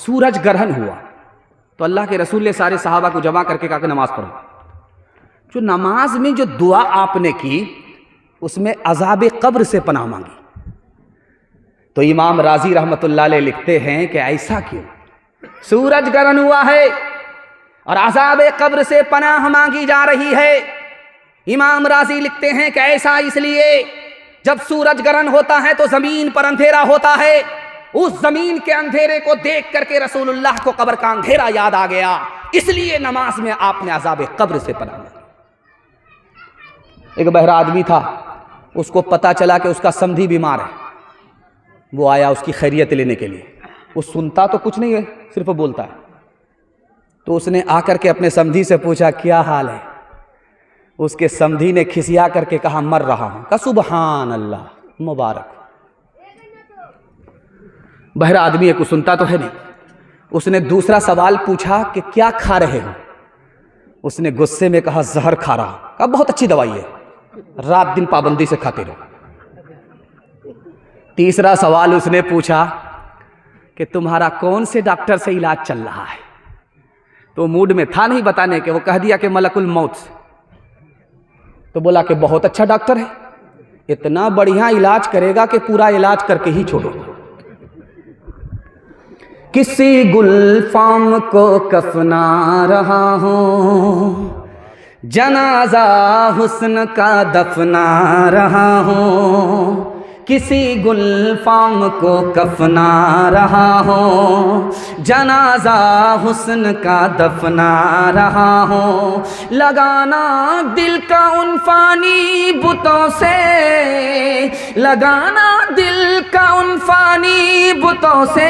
सूरज ग्रहण हुआ तो अल्लाह के रसूल ने सारे सहाबा को जमा करके कहा कि नमाज पढ़ो। जो नमाज में जो दुआ आपने की उसमें अजाब कब्र से पनाह मांगी। तो इमाम राजी रहमतुल्लाह अलैह लिखते हैं कि ऐसा क्यों, सूरज ग्रहण हुआ है और अजाब कब्र से पनाह मांगी जा रही है। इमाम राजी लिखते हैं कि ऐसा इसलिए जब सूरज ग्रहण होता है तो जमीन पर अंधेरा होता है, उस जमीन के अंधेरे को देख करके रसूलुल्लाह को कब्र का अंधेरा याद आ गया, इसलिए नमाज में आपने अजाब कब्र से पनाह मांगी। एक बहरा आदमी था, उसको पता चला कि उसका समधी बीमार है। वो आया उसकी खैरियत लेने के लिए। वो सुनता तो कुछ नहीं है, सिर्फ बोलता है। तो उसने आकर के अपने समधी से पूछा क्या हाल है। उसके समधी ने खिसिया करके कहा मर रहा हूं। कहा सुबहान अल्लाह, मुबारक। बहरा आदमी है, कुछ सुनता तो है नहीं। उसने दूसरा सवाल पूछा कि क्या खा रहे हो। उसने गुस्से में कहा जहर खा रहा हूं। कहा बहुत अच्छी दवाई है, रात दिन पाबंदी से खाते रहो। तीसरा सवाल उसने पूछा कि तुम्हारा कौन से डॉक्टर से इलाज चल रहा है। तो मूड में था नहीं बताने के, वो कह दिया कि मलकुल मौत से। तो बोला कि बहुत अच्छा डॉक्टर है, इतना बढ़िया इलाज करेगा कि पूरा इलाज करके ही छोड़ेगा। किसी गुलफाम को कफना रहा हूं, जनाजा हुस्न का दफना रहा हूं। किसी गुलफाम को कफना रहा हूँ, जनाजा हुस्न का दफना रहा हूँ। लगाना दिल का उन फानी बुतों से, लगाना दिल का उन फानी बुतों से।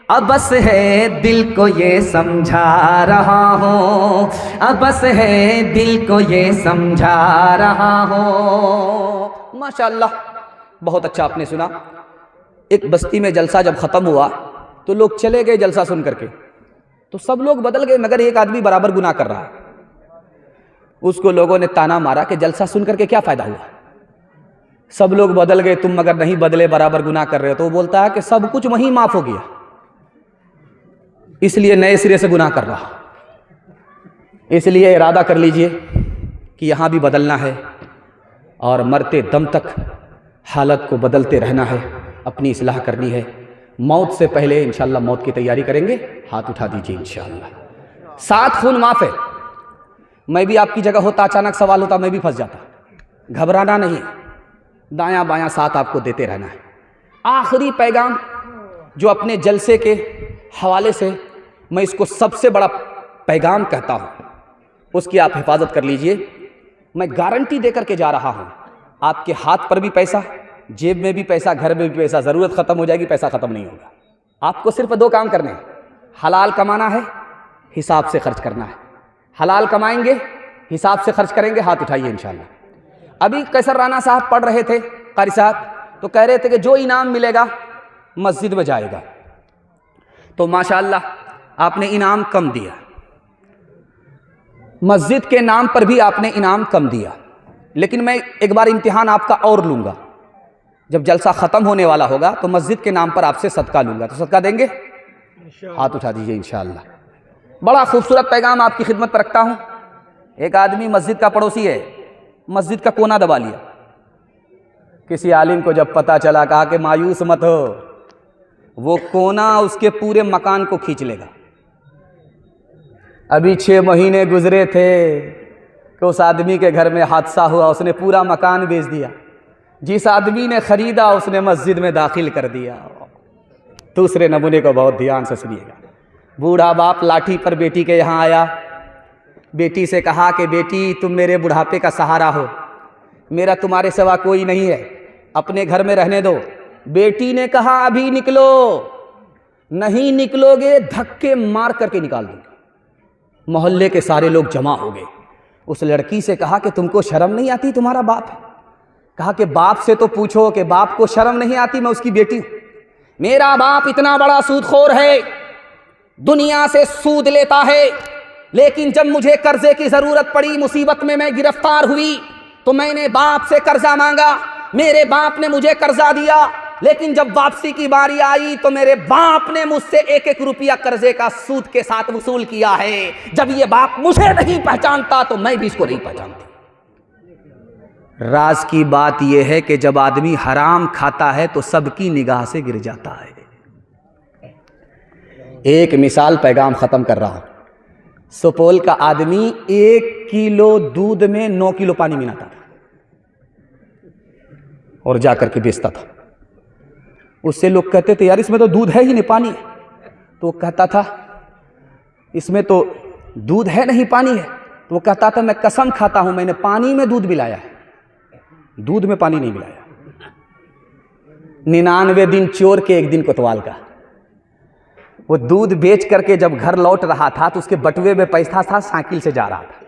अब बस है दिल को ये समझा रहा हूँ, अब बस है दिल को ये समझा रहा हूँ। माशाअल्लाह, बहुत अच्छा आपने सुना। एक बस्ती में जलसा जब ख़त्म हुआ तो लोग चले गए जलसा सुन करके, तो सब लोग बदल गए मगर एक आदमी बराबर गुनाह कर रहा है। उसको लोगों ने ताना मारा कि जलसा सुन करके क्या फ़ायदा हुआ, सब लोग बदल गए, तुम मगर नहीं बदले, बराबर गुनाह कर रहे हो। तो वो बोलता है कि सब कुछ वहीं माफ़ हो गया, इसलिए नए सिरे से गुनाह कर रहा। इसलिए इरादा कर लीजिए कि यहाँ भी बदलना है और मरते दम तक हालत को बदलते रहना है, अपनी इस्लाह करनी है। मौत से पहले इंशाअल्लाह मौत की तैयारी करेंगे। हाथ उठा दीजिए इंशाअल्लाह। 7 खून माफ़ है। मैं भी आपकी जगह होता, अचानक सवाल होता, मैं भी फंस जाता। घबराना नहीं, दायां बायां साथ आपको देते रहना है। आखिरी पैगाम जो अपने जलसे के हवाले से मैं इसको सबसे बड़ा पैगाम कहता हूँ, उसकी आप हिफाजत कर लीजिए। मैं गारंटी देकर के जा रहा हूँ, आपके हाथ पर भी पैसा, जेब में भी पैसा, घर में भी पैसा। ज़रूरत ख़त्म हो जाएगी, पैसा ख़त्म नहीं होगा। आपको सिर्फ 2 काम करने हैं, हलाल कमाना है, हिसाब से खर्च करना है। हलाल कमाएंगे, हिसाब से खर्च करेंगे। हाथ उठाइए इंशाअल्लाह। अभी कैसर राना साहब पढ़ रहे थे, कारी साहब, तो कह रहे थे कि जो इनाम मिलेगा मस्जिद में जाएगा। तो माशाअल्लाह आपने इनाम कम दिया, मस्जिद के नाम पर भी आपने इनाम कम दिया। लेकिन मैं एक बार इम्तिहान आपका और लूँगा, जब जलसा ख़त्म होने वाला होगा तो मस्जिद के नाम पर आपसे सदका लूँगा। तो सदका देंगे? हाथ उठा दीजिए इंशाअल्लाह। बड़ा खूबसूरत पैगाम आपकी खिदमत पर रखता हूँ। एक आदमी मस्जिद का पड़ोसी है, मस्जिद का कोना दबा लिया। किसी आलिम को जब पता चला, कहा कि मायूस मत हो, वो कोना उसके पूरे मकान को खींच लेगा। अभी 6 महीने गुजरे थे कि उस आदमी के घर में हादसा हुआ, उसने पूरा मकान बेच दिया। जिस आदमी ने ख़रीदा उसने मस्जिद में दाखिल कर दिया। दूसरे नमूने को बहुत ध्यान से सुनिएगा। बूढ़ा बाप लाठी पर बेटी के यहाँ आया, बेटी से कहा कि बेटी तुम मेरे बुढ़ापे का सहारा हो, मेरा तुम्हारे सिवा कोई नहीं है, अपने घर में रहने दो। बेटी ने कहा अभी निकलो, नहीं निकलोगे धक्के मार करके निकाल दूंगी। मोहल्ले के सारे लोग जमा हो गए। उस लड़की से कहा कि तुमको शर्म नहीं आती, तुम्हारा बाप है। कहा कि बाप से तो पूछो कि बाप को शर्म नहीं आती, मैं उसकी बेटी हूं। मेरा बाप इतना बड़ा सूदखोर है, दुनिया से सूद लेता है, लेकिन जब मुझे कर्जे की जरूरत पड़ी, मुसीबत में मैं गिरफ्तार हुई, तो मैंने बाप से कर्जा मांगा, मेरे बाप ने मुझे कर्जा दिया, लेकिन जब वापसी की बारी आई तो मेरे बाप ने मुझसे 1-1 रुपया कर्जे का सूद के साथ वसूल किया है। जब ये बाप मुझे नहीं पहचानता तो मैं भी इसको नहीं पहचानती। राज की बात यह है कि जब आदमी हराम खाता है तो सबकी निगाह से गिर जाता है। एक मिसाल पैगाम खत्म कर रहा हूं। सुपौल का आदमी 1 किलो दूध में 9 किलो पानी मिलाता था और जाकर के बेचता था। उससे लोग कहते थे यार इसमें तो दूध है ही नहीं, पानी है। तो वो कहता था इसमें तो दूध है नहीं, पानी है। तो वो कहता था मैं कसम खाता हूं मैंने पानी में दूध मिलाया है, दूध में पानी नहीं मिलाया। 99 दिन चोर के 1 दिन कोतवाल का। वो दूध बेच करके जब घर लौट रहा था तो उसके बटुए में पैसा था, साइकिल से जा रहा था।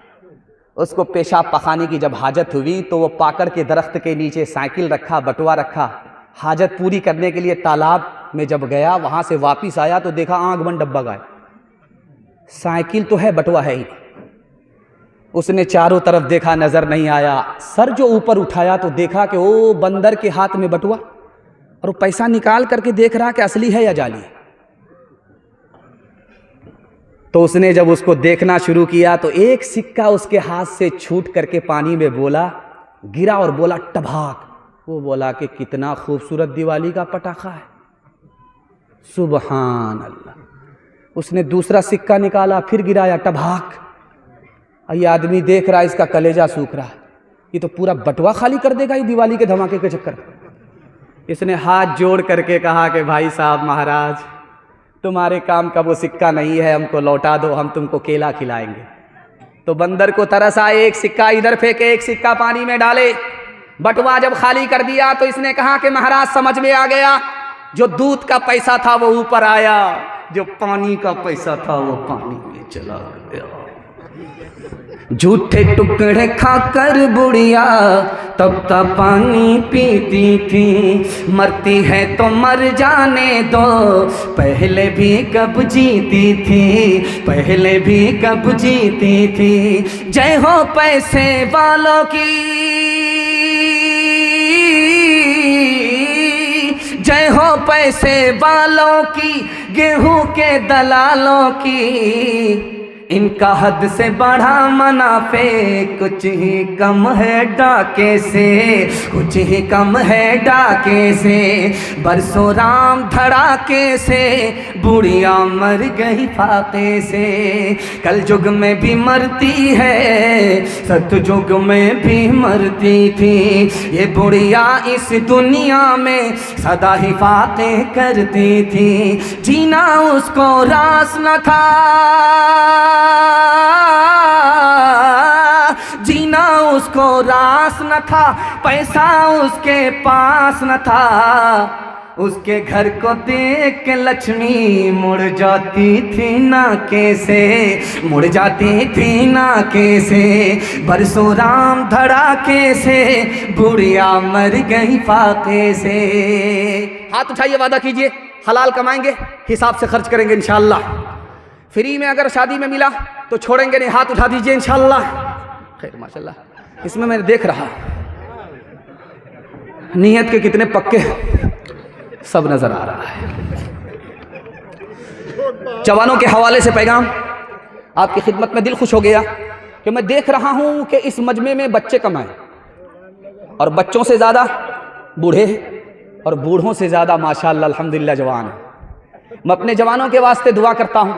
उसको पेशाब पखाने की जब हाजत हुई तो वो पाकड़ के दरख्त के नीचे साइकिल रखा, बटुआ रखा। हाजत पूरी करने के लिए तालाब में जब गया, वहां से वापिस आया तो देखा आंख बंद डब्बा गायब। साइकिल तो है, बटुआ है ही। उसने चारों तरफ देखा, नजर नहीं आया। सर जो ऊपर उठाया तो देखा कि वो बंदर के हाथ में बटुआ, और वो पैसा निकाल करके देख रहा कि असली है या जाली है। तो उसने जब उसको देखना शुरू किया तो एक सिक्का उसके हाथ से छूट करके पानी में गिरा और बोला टभाक। वो बोला कि कितना खूबसूरत दिवाली का पटाखा है, सुबहान अल्लाह। उसने दूसरा सिक्का निकाला, फिर गिराया, टभाक। ये आदमी देख रहा है, इसका कलेजा सूख रहा है, ये तो पूरा बटुआ खाली कर देगा ये दिवाली के धमाके के चक्कर में। इसने हाथ जोड़ करके कहा कि भाई साहब महाराज, तुम्हारे काम का वो सिक्का नहीं है, हमको लौटा दो, हम तुमको केला खिलाएंगे। तो बंदर को तरस आए, एक सिक्का इधर फेंके, एक सिक्का पानी में डाले। बटुआ जब खाली कर दिया तो इसने कहा कि महाराज समझ में आ गया, जो दूध का पैसा था वो ऊपर आया, जो पानी का पैसा था वो पानी में चला गया। झूठे टुकड़े खाकर बुढ़िया तब तक पानी पीती थी, मरती है तो मर जाने दो, पहले भी कब जीती थी, पहले भी कब जीती थी। जय हो पैसे वालों की, जय हो पैसे वालों की, गेहूं के दलालों की, इनका हद से बढ़ा मुनाफे, कुछ ही कम है डाके से, कुछ ही कम है डाके से। बरसों राम धड़ाके से, बुढ़िया मर गई फाके से। कल युग में भी मरती है, सतयुग में भी मरती थी, ये बुढ़िया इस दुनिया में सदा ही फाके करती थी। जीना उसको रास न था, जीना उसको रास न था, पैसा उसके पास न था, उसके घर को देख के लक्ष्मी मुड़ जाती थी नाके से, मुड़ जाती थी नाके से। बरसों राम धड़ाके से, बुढ़िया मर गई फाके से। हाथ उठाइए, वादा कीजिए हलाल कमाएंगे, हिसाब से खर्च करेंगे इंशाअल्लाह। फ्री में अगर शादी में मिला तो छोड़ेंगे नहीं, हाथ उठा दीजिए इंशाअल्लाह। खैर माशाअल्लाह, इसमें मैं देख रहा नीयत के कितने पक्के सब नजर आ रहा है। जवानों के हवाले से पैगाम, आपकी खिदमत में दिल खुश हो गया कि मैं देख रहा हूं कि इस मजमे में बच्चे कम आए, और बच्चों से ज्यादा बूढ़े और बूढ़ों से ज्यादा माशाअल्लाह अल्हम्दुलिल्लाह जवान है। मैं अपने जवानों के वास्ते दुआ करता हूं,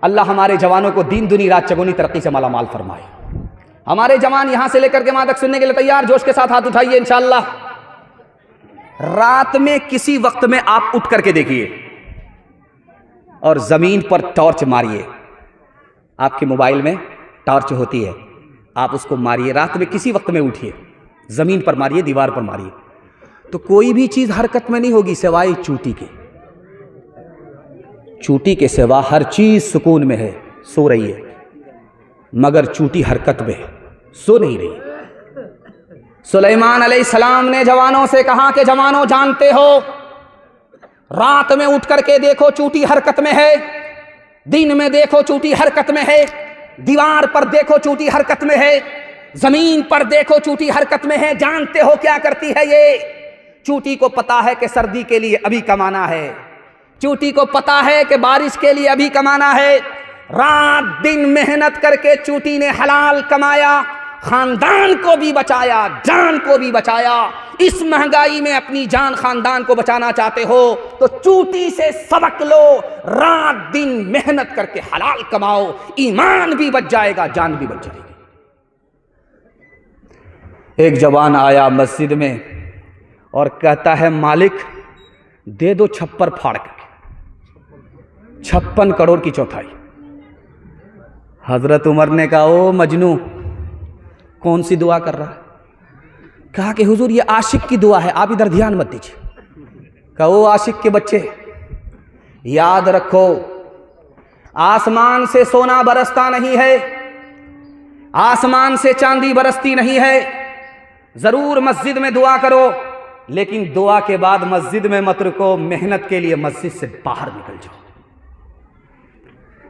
अल्लाह हमारे जवानों को दीन दुनी रात चगुनी तरक्की से मालामाल फरमाए। हमारे जवान यहां से लेकर के वहां तक सुनने के लिए तैयार, जोश के साथ हाथ उठाइए इंशाअल्लाह। रात में किसी वक्त में आप उठ करके देखिए और जमीन पर टॉर्च मारिए। आपके मोबाइल में टॉर्च होती है, आप उसको मारिए, रात में किसी वक्त में उठिए, जमीन पर मारिए, दीवार पर मारिए, तो कोई भी चीज हरकत में नहीं होगी सिवाय चूटी के। चूटी के सिवा हर चीज सुकून में है, सो रही है, मगर चूटी हरकत में है, सो नहीं रही। सुलेमान अलैहिस्सलाम ने जवानों से कहा कि जवानों जानते हो, रात में उठ करके देखो चूटी हरकत में है, दिन में देखो चूटी हरकत में है, दीवार पर देखो चूटी हरकत में है, जमीन पर देखो चूटी हरकत में है। जानते हो क्या करती है ये? चूटी को पता है कि सर्दी के लिए अभी कमाना है, चूटी को पता है कि बारिश के लिए अभी कमाना है। रात दिन मेहनत करके चूटी ने हलाल कमाया, खानदान को भी बचाया, जान को भी बचाया। इस महंगाई में अपनी जान खानदान को बचाना चाहते हो तो चूटी से सबक लो, रात दिन मेहनत करके हलाल कमाओ, ईमान भी बच जाएगा, जान भी बच जाएगी। एक जवान आया मस्जिद में और कहता है, मालिक दे दो छप्पर फाड़ के 56 करोड़ की चौथाई। हजरत उमर ने कहा, ओ मजनू कौन सी दुआ कर रहा है? कहा कि हुजूर ये आशिक की दुआ है, आप इधर ध्यान मत दीजिए। कहा, ओ आशिक के बच्चे, याद रखो आसमान से सोना बरसता नहीं है, आसमान से चांदी बरसती नहीं है। जरूर मस्जिद में दुआ करो, लेकिन दुआ के बाद मस्जिद में मत रुको, मेहनत के लिए मस्जिद से बाहर निकल जाओ।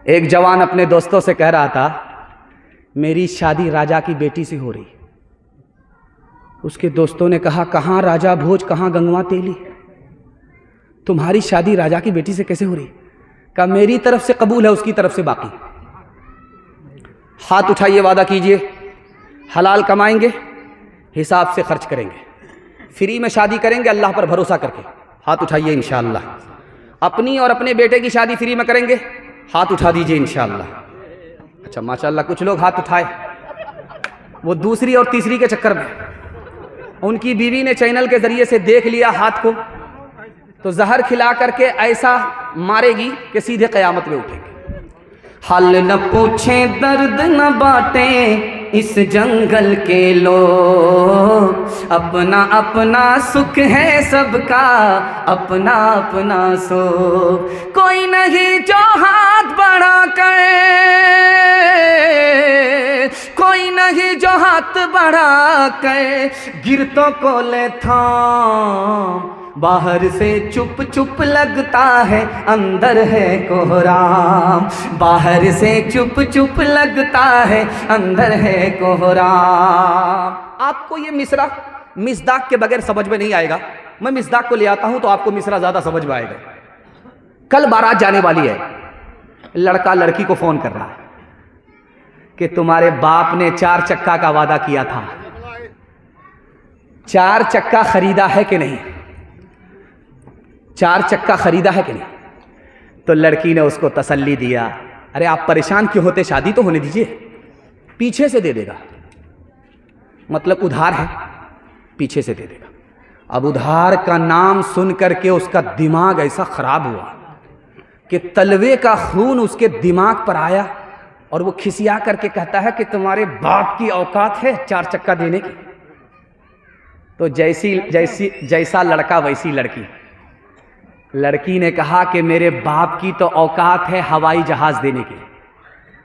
एक जवान अपने दोस्तों से कह रहा था, मेरी शादी राजा की बेटी से हो रही। उसके दोस्तों ने कहा, कहां राजा भोज, कहां गंगवा तेली, तुम्हारी शादी राजा की बेटी से कैसे हो रही? कहा, मेरी तरफ से कबूल है, उसकी तरफ से बाकी। हाथ उठाइए, वादा कीजिए हलाल कमाएंगे, हिसाब से खर्च करेंगे, फ्री में शादी करेंगे अल्लाह पर भरोसा करके। हाथ उठाइए इंशाअल्लाह। अपनी और अपने बेटे की शादी फ्री में करेंगे, हाथ उठा दीजिए इंशाअल्लाह। अच्छा माशाअल्लाह, कुछ लोग हाथ उठाए, वो दूसरी और तीसरी के चक्कर में उनकी बीवी ने चैनल के जरिए से देख लिया हाथ को, तो जहर खिला करके ऐसा मारेगी कि सीधे कयामत में उठेंगे। हाल न पूछे दर्द न बांटे इस जंगल के लोग, अपना अपना सुख है सबका, अपना अपना सुख। कोई नहीं जो हाथ बढ़ा कर, कोई नहीं जो हाथ बढ़ा कर गिरतों को ले थाम। बाहर से चुप चुप लगता है, अंदर है कोहराम। बाहर से चुप चुप लगता है, अंदर है कोहराम। आपको ये मिसरा मिसदाक के बगैर समझ में नहीं आएगा। मैं मिसदाक को ले आता हूं तो आपको मिसरा ज्यादा समझ में आएगा। कल बारात जाने वाली है, लड़का लड़की को फोन कर रहा है कि तुम्हारे बाप ने 4 चक्का का वादा किया था, 4 चक्का खरीदा है कि नहीं, 4 चक्का खरीदा है कि नहीं। तो लड़की ने उसको तसल्ली दिया, अरे आप परेशान क्यों होते, शादी तो होने दीजिए, पीछे से दे देगा। मतलब उधार है, पीछे से दे देगा। अब उधार का नाम सुन करके उसका दिमाग ऐसा खराब हुआ कि तलवे का खून उसके दिमाग पर आया और वो खिसिया करके कहता है कि तुम्हारे बाप की औकात है 4 चक्का देने की। तो जैसा लड़का वैसी लड़की। लड़की ने कहा कि मेरे बाप की तो औकात है हवाई जहाज देने की,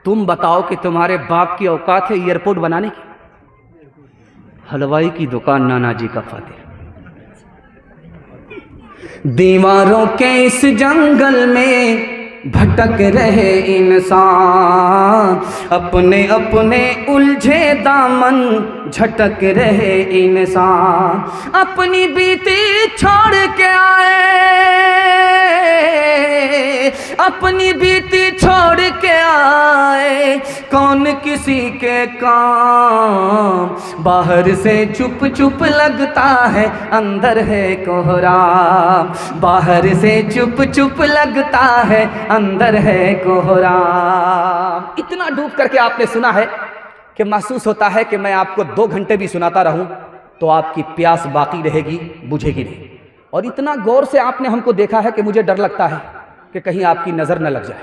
तुम बताओ कि तुम्हारे बाप की औकात है एयरपोर्ट बनाने की। हलवाई की दुकान नाना जी का फातिह। दीवारों के इस जंगल में भटक रहे इंसान, अपने अपने उलझे दामन झटक रहे इंसान। अपनी बीती छोड़ के आए, अपनी बीती छोड़ के आए, कौन किसी के काम। बाहर से चुप चुप लगता है, अंदर है कोहराम। बाहर से चुप चुप लगता है, अंदर है कोहराम। इतना डूब करके आपने सुना है कि महसूस होता है कि मैं आपको 2 घंटे भी सुनाता रहूं तो आपकी प्यास बाकी रहेगी, बुझेगी नहीं। और इतना गौर से आपने हमको देखा है कि मुझे डर लगता है कि कहीं आपकी नजर न लग जाए,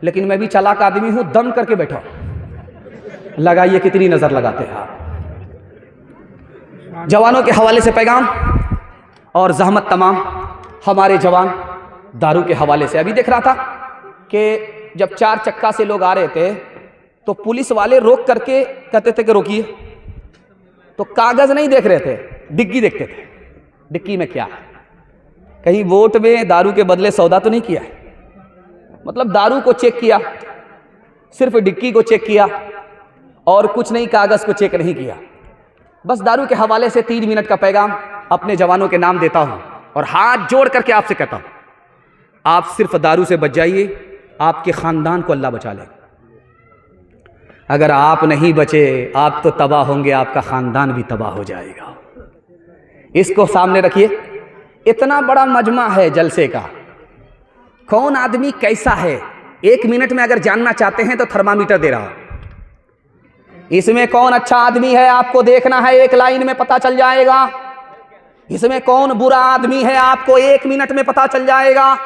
लेकिन मैं भी चालाक आदमी हूं, दम करके बैठा हूं। लगाइए कितनी नजर लगाते हैं आप। जवानों के हवाले से पैगाम और जहमत तमाम हमारे जवान दारू के हवाले से। अभी देख रहा था कि जब 4 चक्का से लोग आ रहे थे तो पुलिस वाले रोक करके कहते थे कि रोकिए, तो कागज नहीं देख रहे थे, डिग्गी देखते थे। डिग्गी में क्या है, कहीं वोट में दारू के बदले सौदा तो नहीं किया है। मतलब दारू को चेक किया, सिर्फ डिग्गी को चेक किया और कुछ नहीं, कागज को चेक नहीं किया। बस दारू के हवाले से 3 मिनट का पैगाम अपने जवानों के नाम देता हूँ और हाथ जोड़ करके आपसे कहता हूँ, आप सिर्फ दारू से बच जाइए, आपके ख़ानदान को अल्लाह बचा लेगा। अगर आप नहीं बचे, आप तो तबाह होंगे, आपका ख़ानदान भी तबाह हो जाएगा। इसको सामने रखिए। इतना बड़ा मजमा है जलसे का, कौन आदमी कैसा है 1 मिनट में अगर जानना चाहते हैं तो थर्मामीटर दे रहा हूं। इसमें कौन अच्छा आदमी है आपको देखना है, 1 लाइन में पता चल जाएगा। इसमें कौन बुरा आदमी है आपको 1 मिनट में पता चल जाएगा।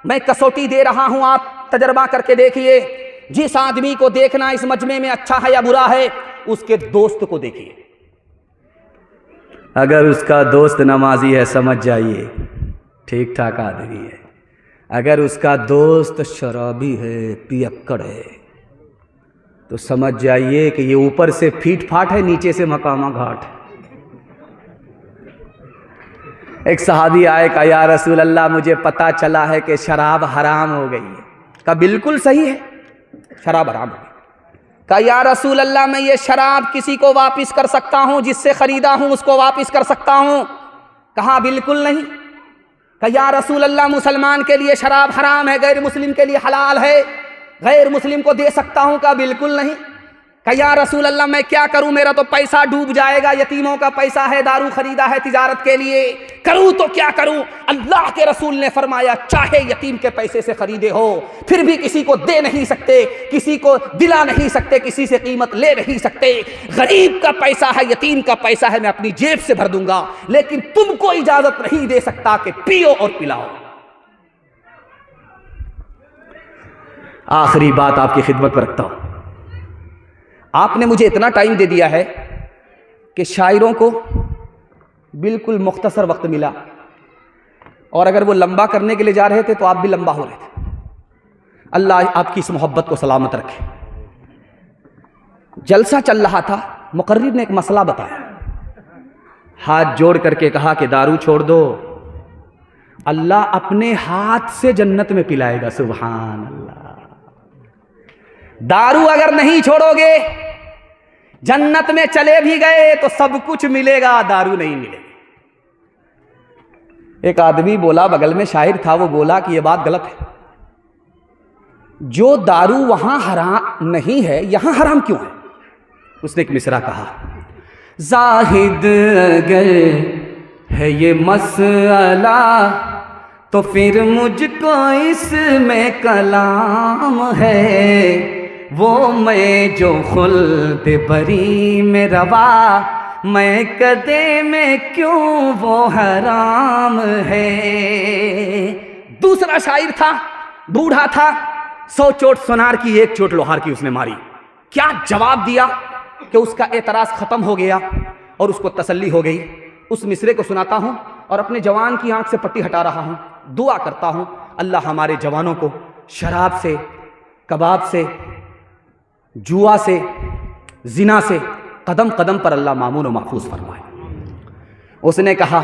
मैं कसौटी दे रहा हूं, आप तजर्बा करके देखिए। जिस आदमी को देखना इस मजमे में अच्छा है या बुरा है, उसके दोस्त को देखिए। अगर उसका दोस्त नमाजी है समझ जाइए ठीक ठाक आदमी है। अगर उसका दोस्त शराबी है, पियक्कड़ है, तो समझ जाइए कि ये ऊपर से फीट फाट है, नीचे से मकामा घाट है। एक सहाबी आए, कहा या रसूल अल्लाह मुझे पता चला है कि शराब हराम हो गई है। कहा बिल्कुल सही है, शराब हराम हो गई। कहा या रसूल अल्लाह मैं ये शराब किसी को वापस कर सकता हूँ, जिससे खरीदा हूँ उसको वापस कर सकता हूँ? कहा बिल्कुल नहीं। कहा या रसूल अल्लाह मुसलमान के लिए शराब हराम है, गैर मुस्लिम के लिए हलाल है, गैर मुस्लिम को दे सकता हूँ? कहा बिल्कुल नहीं। कहा या रसूल अल्लाह मैं क्या करूं, मेरा तो पैसा डूब जाएगा, यतीमों का पैसा है, दारू खरीदा है तिजारत के लिए, करूं तो क्या करूं? अल्लाह के रसूल ने फरमाया चाहे यतीम के पैसे से खरीदे हो, फिर भी किसी को दे नहीं सकते, किसी को दिला नहीं सकते, किसी से कीमत ले नहीं सकते। गरीब का पैसा है, यतीम का पैसा है, मैं अपनी जेब से भर दूंगा, लेकिन तुमको इजाजत नहीं दे सकता कि पियो और पिलाओ। आखिरी बात आपकी खिदमत पर रखता हूं। आपने मुझे इतना टाइम दे दिया है कि शायरों को बिल्कुल मुख्तसर वक्त मिला, और अगर वो लंबा करने के लिए जा रहे थे तो आप भी लंबा हो रहे थे। अल्लाह आपकी इस मोहब्बत को सलामत रखे। जलसा चल रहा था, मुकर्रिर ने एक मसला बताया, हाथ जोड़ करके कहा कि दारू छोड़ दो, अल्लाह अपने हाथ से जन्नत में पिलाएगा। सुभान अल्लाह। दारू अगर नहीं छोड़ोगे, जन्नत में चले भी गए तो सब कुछ मिलेगा, दारू नहीं मिलेगी। एक आदमी बोला, बगल में शायर था, वो बोला कि यह बात गलत है, जो दारू वहां हराम नहीं है यहां हराम क्यों है? उसने एक मिसरा कहा, जाहिद अगर है ये मसला तो फिर मुझको इसमें कलाम है, वो मैं जो खुल्द बरी में रवा, मैं कदे में क्यों वो हराम है। दूसरा शायर था, बूढ़ा था, 100 चोट सोनार की 1 चोट लोहार की उसने मारी। क्या जवाब दिया कि उसका एतराज खत्म हो गया और उसको तसल्ली हो गई। उस मिसरे को सुनाता हूं और अपने जवान की आंख से पट्टी हटा रहा हूं, दुआ करता हूं अल्लाह हमारे जवानों को शराब से, कबाब से, जुआ से, जिना से कदम कदम पर अल्लाह मामून और महफूज फरमाए। उसने कहा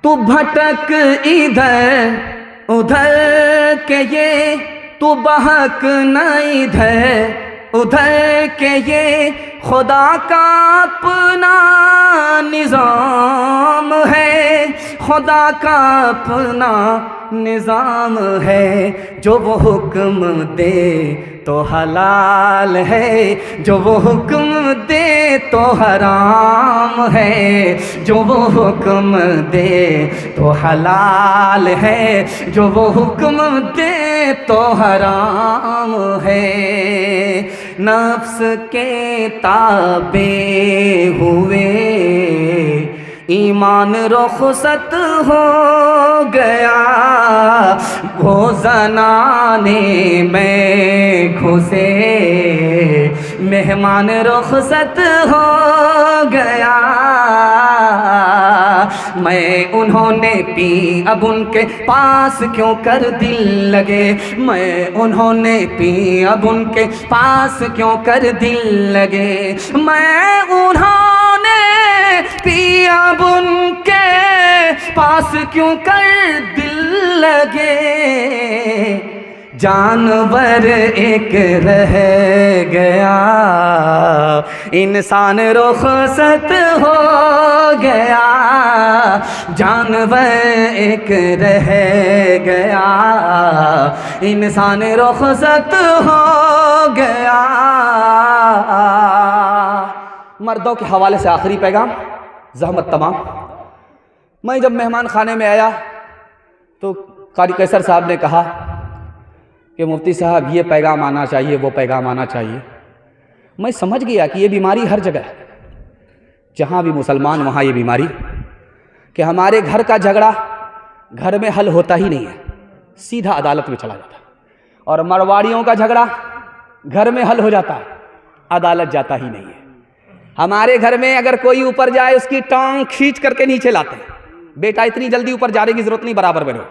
तू भटक इधर उधर के ये, तू बहक न इधर उधर के ये, खुदा का अपना निज़ाम है, खुदा का अपना निज़ाम है, जो वो हुक्म दे तो हलाल है, जो वो हुक्म दे तो हराम है, जो वो हुक्म दे तो हलाल है, जो वो हुक्म दे तो हराम है। नफ्स के ताबे हुए ईमान रुखसत हो गया, वो ज़नाने में घुसे मेहमान रुखसत हो गया। मैं उन्होंने पी अब उनके पास क्यों कर दिल लगे, मैं उन्होंने पी अब उनके पास क्यों कर दिल लगे, मैं उन्होंने पी अब उनके पास क्यों कर दिल लगे। जानवर एक रह गया, इंसान रुखसत हो गया, जानवर एक रह गया, इंसान रुखसत हो गया। मर्दों के हवाले से आखिरी पैगाम, ज़हमत तमाम। मैं जब मेहमान खाने में आया तो कारी कैसर साहब ने कहा कि मुफ्ती साहब ये पैगाम आना चाहिए, वो पैगाम आना चाहिए। मैं समझ गया कि ये बीमारी हर जगह है, जहाँ भी मुसलमान वहाँ ये बीमारी, कि हमारे घर का झगड़ा घर में हल होता ही नहीं है, सीधा अदालत में चला जाता है। और मारवाड़ियों का झगड़ा घर में हल हो जाता है, अदालत जाता ही नहीं है। हमारे घर में अगर कोई ऊपर जाए उसकी टांग खींच करके नीचे लाते हैं, बेटा इतनी जल्दी ऊपर जाने की जरूरत नहीं, बराबर बनो।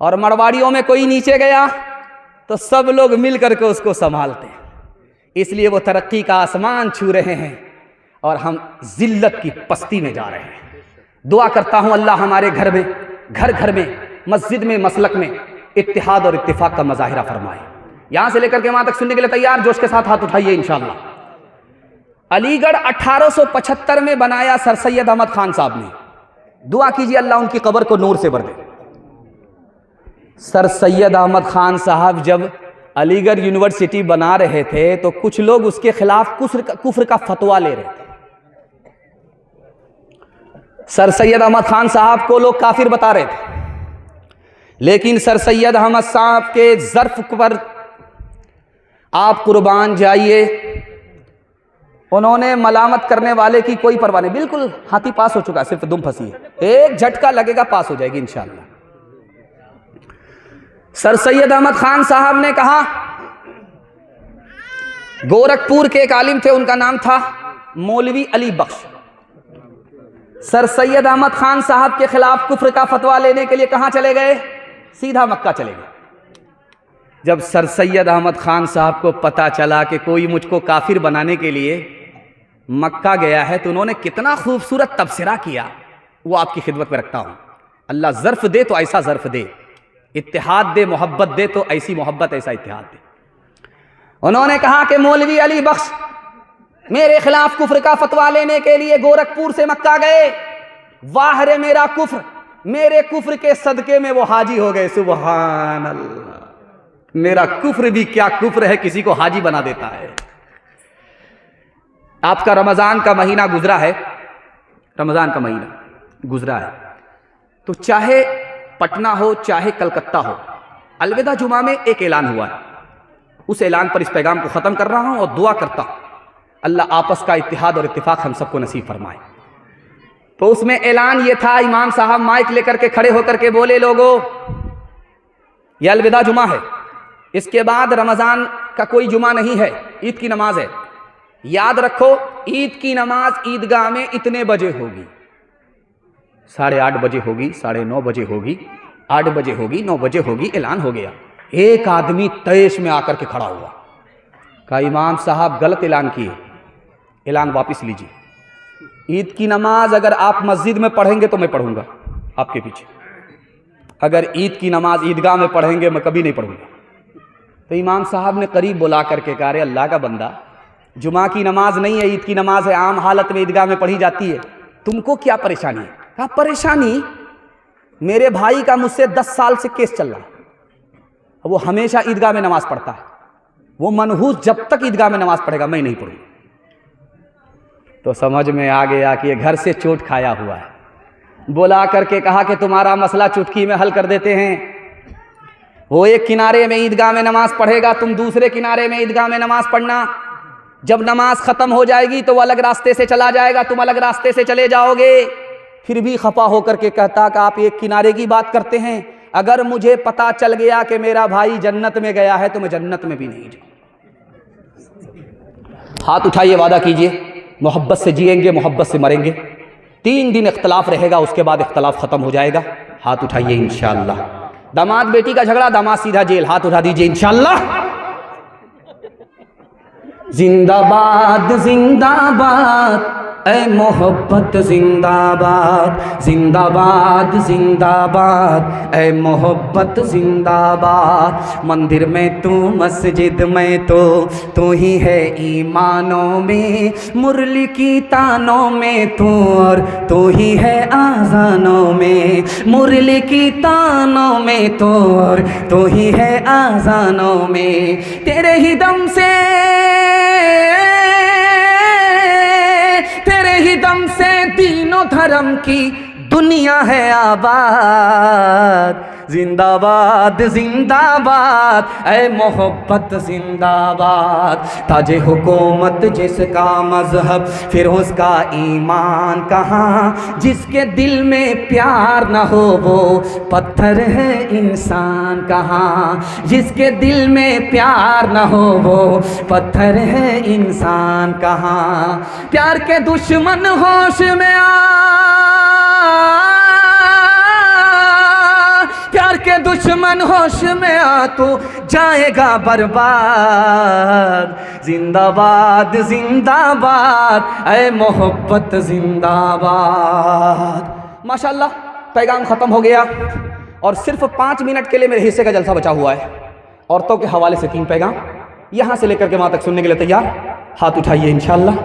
और मारवाड़ियों में कोई नीचे गया तो सब लोग मिल करके उसको संभालते हैं। इसलिए वो तरक्की का आसमान छू रहे हैं और हम जिल्लत की पस्ती में जा रहे हैं। दुआ करता हूँ अल्लाह हमारे घर में, घर घर में, मस्जिद में, मसलक में इत्तिहाद और इत्तिफाक का मज़ाहिरा फरमाए। यहाँ से लेकर के वहाँ तक सुनने के लिए तैयार, जोश के साथ हाथ उठाइए इंशाअल्लाह। अलीगढ़ 1875 में बनाया सर सैयद अहमद खान साहब ने। दुआ कीजिए अल्लाह उनकी कब्र को नूर से भर दे। सर सैयद अहमद खान साहब जब अलीगढ़ यूनिवर्सिटी बना रहे थे तो कुछ लोग उसके खिलाफ कुफ्र का फतवा ले रहे थे। सर सैयद अहमद खान साहब को लोग काफिर बता रहे थे, लेकिन सर सैयद अहमद साहब के ज़र्फ पर आप कुर्बान जाइए, उन्होंने मलामत करने वाले की कोई परवाह नहीं। बिल्कुल हाथी पास हो चुका है, सिर्फ दुम फंसी है, एक झटका लगेगा पास हो जाएगी इंशाअल्लाह। सर सैयद अहमद खान साहब ने कहा, गोरखपुर के एक आलिम थे, उनका नाम था मौलवी अली बख्श। सर सैयद अहमद खान साहब के खिलाफ कुफ्र का फतवा लेने के लिए कहां चले गए? सीधा मक्का चले गए। जब सर सैयद अहमद खान साहब को पता चला कि कोई मुझको काफिर बनाने के लिए मक्का गया है, तो उन्होंने कितना खूबसूरत तबसरा किया, वो आपकी खिदमत में रखता हूं। अल्लाह ज़र्फ दे तो ऐसा ज़र्फ दे, इत्तिहाद दे, मोहब्बत दे तो ऐसी मोहब्बत, ऐसा इत्तिहाद दे। उन्होंने कहा कि मौलवी अली बख्श मेरे खिलाफ कुफ्र का फतवा लेने के लिए गोरखपुर से मक्का गए। वाह रे मेरा कुफ्र, मेरे कुफ्र के सदके में वो हाजी हो गए। सुभान अल्लाह, मेरा कुफ्र भी क्या कुफ्र है, किसी को हाजी बना देता है। आपका रमजान का महीना गुजरा है, रमजान का महीना गुजरा है, तो चाहे पटना हो चाहे कलकत्ता हो, अलविदा जुमा में एक ऐलान हुआ है। उस ऐलान पर इस पैगाम को ख़त्म कर रहा हूं और दुआ करता हूं अल्लाह आपस का इत्तिहाद और इत्तिफाक हम सबको नसीब फरमाए। तो उसमें ऐलान ये था, इमाम साहब माइक लेकर के खड़े होकर के बोले, लोगों ये अलविदा जुमा है, इसके बाद रमज़ान का कोई जुमा नहीं है, ईद की नमाज है। याद रखो, ईद की नमाज ईदगाह में इतने बजे होगी, 8:30 बजे होगी, 9:30 बजे होगी, 8 बजे होगी, 9 बजे होगी। ऐलान हो गया। एक आदमी तैश में आकर के खड़ा हुआ, कहा इमाम साहब गलत ऐलान किए, ऐलान वापस लीजिए। ईद की नमाज अगर आप मस्जिद में पढ़ेंगे तो मैं पढ़ूंगा आपके पीछे, अगर ईद की नमाज ईदगाह में पढ़ेंगे मैं कभी नहीं पढ़ूंगा। तो इमाम साहब ने करीब बुला करके कहा, अल्लाह का बंदा, जुमा की नमाज नहीं है, ईद की नमाज है, आम हालत में ईदगाह में पढ़ी जाती है, तुमको क्या परेशानी है? कहा परेशानी, मेरे भाई का मुझसे 10 साल से केस चल रहा है, वो हमेशा ईदगाह में नमाज पढ़ता है, वो मनहूस जब तक ईदगाह में नमाज पढ़ेगा मैं नहीं पढ़ूंगा। तो समझ में आ गया कि ये घर से चोट खाया हुआ है। बुला करके कहा कि तुम्हारा मसला चुटकी में हल कर देते हैं। वो एक किनारे में ईदगाह में नमाज पढ़ेगा, तुम दूसरे किनारे में ईदगाह में नमाज पढ़ना। जब नमाज ख़त्म हो जाएगी तो वो अलग रास्ते से चला जाएगा, तुम अलग रास्ते से चले जाओगे। फिर भी खफा होकर के कहता कि आप एक किनारे की बात करते हैं, अगर मुझे पता चल गया कि मेरा भाई जन्नत में गया है तो मैं जन्नत में भी नहीं जाऊँ। हाथ उठाइए, वादा कीजिए, मोहब्बत से जिएंगे, मोहब्बत से मरेंगे। 3 दिन इख्तलाफ रहेगा, उसके बाद इख्तलाफ ख़त्म हो जाएगा। हाथ उठाइए इंशाअल्लाह। दामाद बेटी का झगड़ा, दामाद सीधा जेल, हाथ उठा दीजिए इंशाअल्लाह। जिंदाबाद जिंदाबाद ऐ मोहब्बत जिंदाबाद जिंदाबाद जिंदाबाद, ऐ मोहब्बत जिंदाबाद। मंदिर में तू मस्जिद में तू ही है ईमानों में, मुरली की तानों में तू और तू ही है आज़ानों में, मुरली की तानों में तू और तू ही है आज़ानों में। तेरे ही दम से दीनों धर्म की दुनिया है आबाद। जिंदाबाद जिंदाबाद, ऐ मोहब्बत जिंदाबाद। ताजे हुकूमत जिसका मजहब फिर उसका ईमान कहाँ, जिसके दिल में प्यार न हो वो पत्थर है इंसान कहाँ, जिसके दिल में प्यार न हो वो पत्थर है इंसान कहाँ। प्यार के दुश्मन होश में आ, प्यार के दुश्मन होश में आ तो जाएगा बर्बाद। जिंदाबाद जिंदाबाद, ऐ मोहब्बत जिंदाबाद। माशाल्लाह पैगाम ख़त्म हो गया और सिर्फ 5 मिनट के लिए मेरे हिस्से का जलसा बचा हुआ है। औरतों के हवाले से 3 पैगाम यहाँ से लेकर के वहाँ तक सुनने के लिए तैयार? हाथ उठाइए इंशाल्लाह।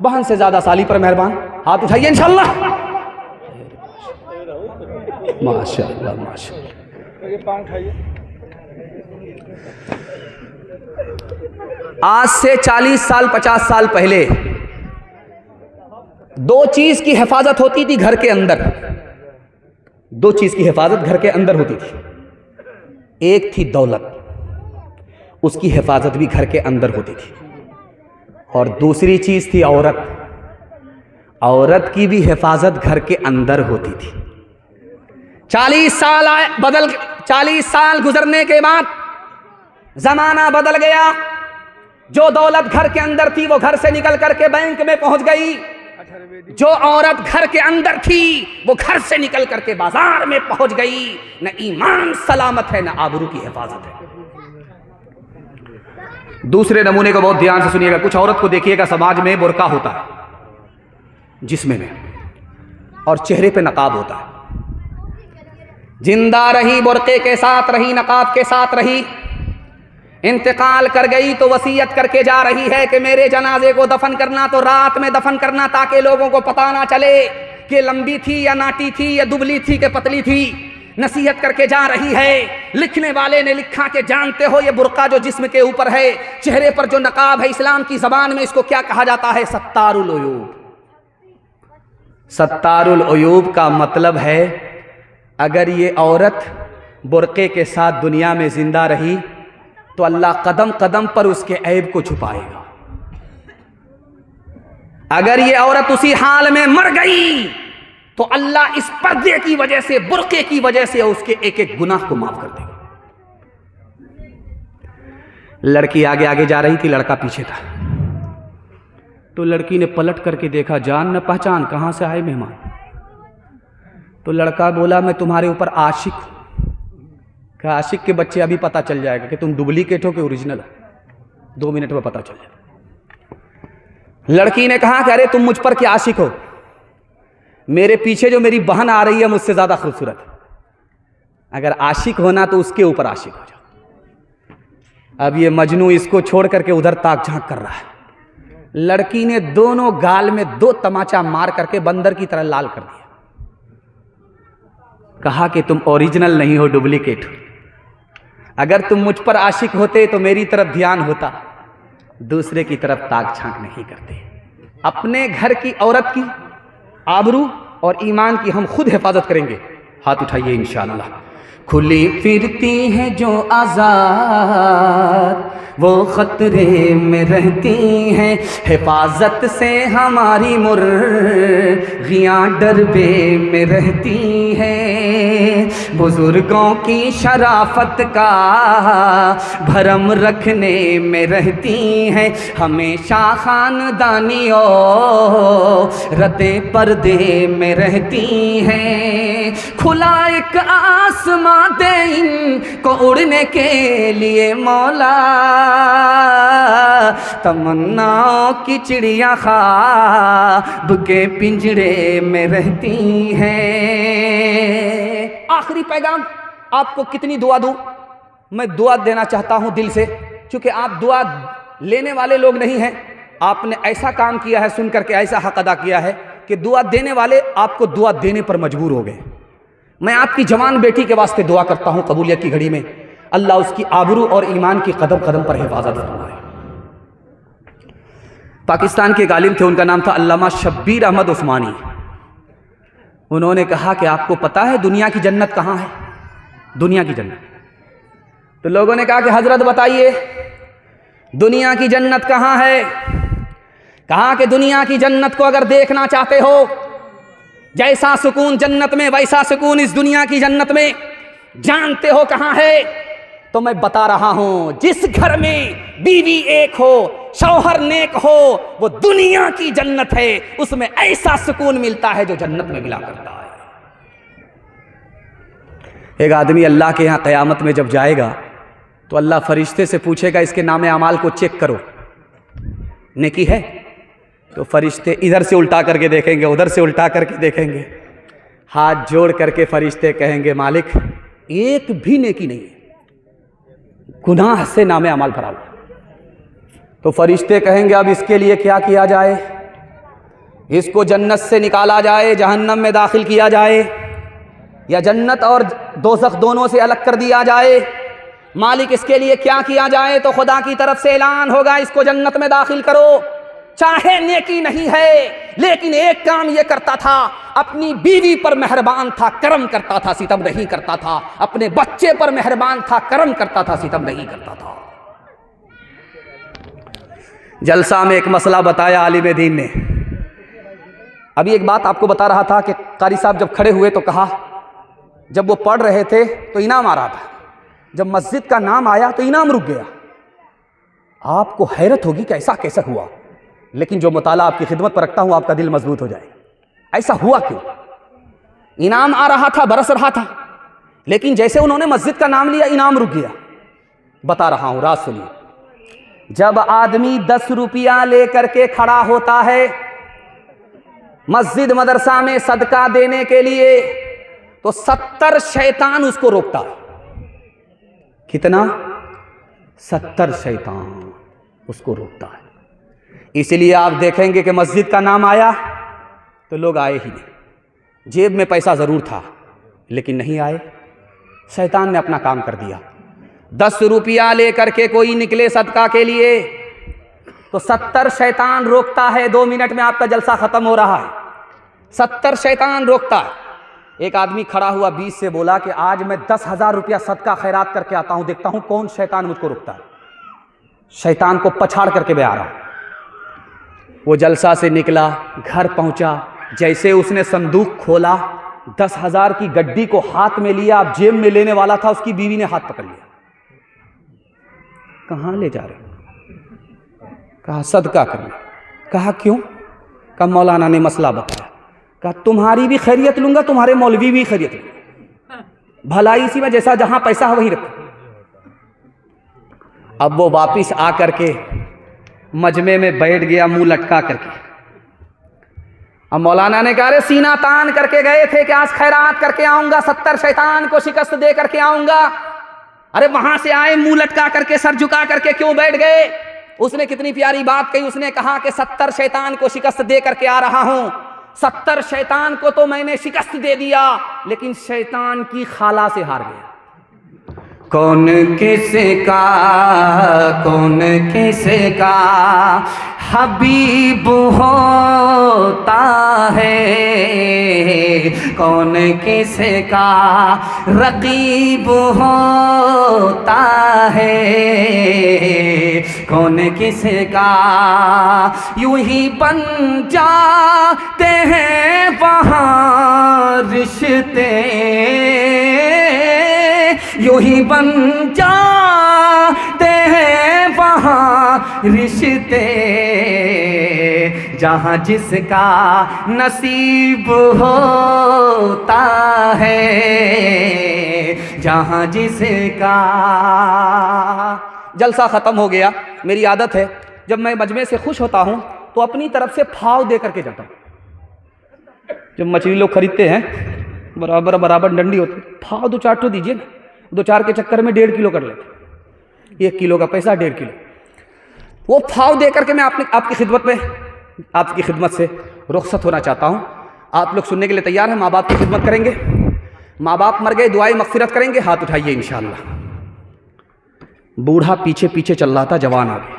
बहन से ज़्यादा साली पर मेहरबान, हाथ उठाइए इंशाल्लाह। माशाल्लाह माशाल्लाह। आज से 40 साल 50 साल पहले 2 चीज की हिफाजत होती थी घर के अंदर, 2 चीज की हिफाजत घर के अंदर होती थी। एक थी दौलत, उसकी हिफाजत भी घर के अंदर होती थी, और दूसरी चीज थी औरत, औरत की भी हिफाजत घर के अंदर होती थी। 40 साल गुजरने के बाद जमाना बदल गया। जो दौलत घर के अंदर थी वो घर से निकल करके बैंक में पहुंच गई, जो औरत घर के अंदर थी वो घर से निकल करके बाजार में पहुंच गई। न ईमान सलामत है, न आबरू की हिफाजत है। दूसरे नमूने को बहुत ध्यान से सुनिएगा। कुछ औरत को देखिएगा, समाज में बुर्का होता है जिस्म में, और चेहरे पे नकाब होता है। जिंदा रही बुर्के के साथ रही, नकाब के साथ रही, इंतकाल कर गई तो वसीयत करके जा रही है कि मेरे जनाजे को दफन करना तो रात में दफन करना, ताकि लोगों को पता ना चले कि लंबी थी या नाटी थी या दुबली थी कि पतली थी। नसीहत करके जा रही है। लिखने वाले ने लिखा कि जानते हो ये बुर्का जो जिस्म के ऊपर है, चेहरे पर जो नकाब है, इस्लाम की जबान में इसको क्या कहा जाता है? सत्तारुल उयूब। सत्तारुल उयूब का मतलब है अगर ये औरत बुर्के के साथ दुनिया में जिंदा रही तो अल्लाह कदम कदम पर उसके ऐब को छुपाएगा। अगर ये औरत उसी हाल में मर गई तो अल्लाह इस पर्दे की वजह से, बुर्के की वजह से उसके एक एक गुनाह को माफ कर देगा। लड़की आगे आगे जा रही थी, लड़का पीछे था। तो लड़की ने पलट करके देखा, जान न पहचान, कहां से आए मेहमान? तो लड़का बोला, मैं तुम्हारे ऊपर आशिक हूं। कहा, आशिक के बच्चे अभी पता चल जाएगा कि तुम डुप्लीकेट हो कि ओरिजिनल हो, 2 मिनट में पता चल जाएगा। लड़की ने कहा कि अरे तुम मुझ पर क्या आशिक हो? मेरे पीछे जो मेरी बहन आ रही है मुझसे ज्यादा खूबसूरत है। अगर आशिक होना तो उसके ऊपर आशिक हो जाओ। अब ये मजनू इसको छोड़ करके उधर ताक झांक कर रहा है। लड़की ने दोनों गाल में 2 तमाचा मार करके बंदर की तरह लाल कर दिया। कहा कि तुम ओरिजिनल नहीं हो, डुप्लीकेट हो। अगर तुम मुझ पर आशिक होते तो मेरी तरफ ध्यान होता, दूसरे की तरफ ताक झांक नहीं करते। अपने घर की औरत की आबरू और ईमान की हम खुद हिफाजत करेंगे। हाथ उठाइए इंशाअल्लाह। खुली फिरती है जो आज़ाद वो खतरे में रहती हैं, हिफाजत से हमारी मुर्गियाँ डरबे में रहती हैं। बुजुर्गों की शराफत का भरम रखने में रहती हैं, हमेशा खानदानियों रते पर्दे में रहती हैं। खुला एक आसमां दे इनको उड़ने के लिए मौला, तमन्नाओं की चिड़िया ख्वाब के पिंजरे में रहती हैं। आखिरी पैगाम, आपको कितनी दुआ दूं? मैं दुआ देना चाहता हूं दिल से, क्योंकि आप दुआ लेने वाले लोग नहीं हैं। आपने ऐसा काम किया है, सुन करके ऐसा हक अदा किया है कि दुआ देने वाले आपको दुआ देने पर मजबूर हो गए। मैं आपकी जवान बेटी के वास्ते दुआ करता हूं, कबूलियत की घड़ी में अल्लाह उसकी आबरू और ईमान की कदम कदम पर हिफाजत फरमाए। पाकिस्तान के एक आलिम थे, उनका नाम था अल्लामा शब्बीर अहमद उस्मानी। उन्होंने कहा कि आपको पता है दुनिया की जन्नत कहाँ है? दुनिया की जन्नत। तो लोगों ने कहा कि हजरत बताइए दुनिया की जन्नत कहाँ है? कहा कि दुनिया की जन्नत को अगर देखना चाहते हो, जैसा सुकून जन्नत में वैसा सुकून इस दुनिया की जन्नत में, जानते हो कहाँ है? तो मैं बता रहा हूं, जिस घर में बीवी एक हो, शौहर नेक हो, वो दुनिया की जन्नत है। उसमें ऐसा सुकून मिलता है जो जन्नत में मिला करता है। एक आदमी अल्लाह के यहां क़यामत में जब जाएगा तो अल्लाह फरिश्ते से पूछेगा इसके नामे अमाल को चेक करो, नेकी है? तो फरिश्ते इधर से उल्टा करके देखेंगे, उधर से उल्टा करके देखेंगे, हाथ जोड़ करके फरिश्ते कहेंगे मालिक एक भी नेकी नहीं है, गुनाह से नामे अमाल भरा हुआ। तो फरिश्ते कहेंगे अब इसके लिए क्या किया जाए? इसको जन्नत से निकाला जाए, जहन्नम में दाखिल किया जाए, या जन्नत और दोज़ख दोनों से अलग कर दिया जाए? मालिक इसके लिए क्या किया जाए? तो खुदा की तरफ से ऐलान होगा इसको जन्नत में दाखिल करो। चाहे नेकी नहीं है, लेकिन एक काम ये करता था, अपनी बीवी पर मेहरबान था, करम करता था, सितम नहीं करता था। अपने बच्चे पर मेहरबान था, करम करता था, सितम नहीं करता था। जलसा में एक मसला बताया आलिम दीन ने। अभी एक बात आपको बता रहा था कि कारी साहब जब खड़े हुए तो कहा, जब वो पढ़ रहे थे तो इनाम आ रहा था, जब मस्जिद का नाम आया तो इनाम रुक गया। आपको हैरत होगी कि ऐसा कैसे हुआ, लेकिन जो मुताला आपकी खिदमत पर रखता हूं आपका दिल मजबूत हो जाए। ऐसा हुआ क्यों? इनाम आ रहा था, बरस रहा था, लेकिन जैसे उन्होंने मस्जिद का नाम लिया इनाम रुक गया। बता रहा हूं, राज सुनिए। जब आदमी 10 रुपया लेकर के खड़ा होता है मस्जिद मदरसा में सदका देने के लिए, तो 70 शैतान उसको रोकता है। कितना? 70 शैतान उसको रोकता है। इसलिए आप देखेंगे कि मस्जिद का नाम आया तो लोग आए ही नहीं। जेब में पैसा ज़रूर था लेकिन नहीं आए, शैतान ने अपना काम कर दिया। 10 रुपया लेकर के कोई निकले सदका के लिए तो 70 शैतान रोकता है। 2 मिनट में आपका जलसा ख़त्म हो रहा है, 70 शैतान रोकता है। एक आदमी खड़ा हुआ 20 से बोला कि आज मैं 10,000 रुपया सदका खैरात करके आता हूं, देखता हूं कौन शैतान मुझको रोकता है। शैतान को पछाड़ करके मैं आ रहा हूं। वो जलसा से निकला, घर पहुंचा, जैसे उसने संदूक खोला, 10,000 की गड्डी को हाथ में लिया, अब जेब में लेने वाला था, उसकी बीवी ने हाथ पकड़ लिया। कहां ले जा रहे? कहा सदका करने। कहा क्यों? कहा मौलाना ने मसला बताया। कहा तुम्हारी भी खैरियत लूंगा, तुम्हारे मौलवी भी खैरियत लूंगा, भलाई इसी में, जैसा जहां पैसा है वहीं रखो। अब वो वापिस आकर के मजमे में बैठ गया मुंह लटका करके। अब मौलाना ने कहा अरे सीना तान करके गए थे कि आज खैरात करके आऊंगा, 70 शैतान को शिकस्त दे करके आऊंगा, अरे वहां से आए मुंह लटका करके, सर झुका करके क्यों बैठ गए? उसने कितनी प्यारी बात कही। उसने कहा कि 70 शैतान को शिकस्त दे करके आ रहा हूं। 70 शैतान को तो मैंने शिकस्त दे दिया, लेकिन शैतान की खाला से हार गया। कौन किसका हबीब होता है, कौन किसका रकीब होता है, कौन किसका यूं ही बन जाते हैं वहाँ रिश्ते, यूं ही बन जाते हैं वहाँ रिश्ते, जहाँ जिसका नसीब होता है, जहाँ जिसका जलसा ख़त्म हो गया। मेरी आदत है जब मैं मजमे से खुश होता हूँ तो अपनी तरफ से फाव दे करके जाता हूँ। जब मछली लोग खरीदते हैं बराबर बराबर डंडी होती, फाव 2-4 ठो दीजिए ना, 2-4 के चक्कर में 1.5 किलो कर लेते, 1 किलो का पैसा 1.5 किलो। वो फाव दे करके मैं आपकी खिदमत से रुखसत होना चाहता हूँ। आप लोग सुनने के लिए तैयार हैं? माँ बाप की खिदमत करेंगे, माँ बाप मर गए, दुआएं मगफिरत करेंगे, हाथ उठाइए इंशाअल्लाह। बूढ़ा पीछे पीछे चल रहा था, जवान आ गया।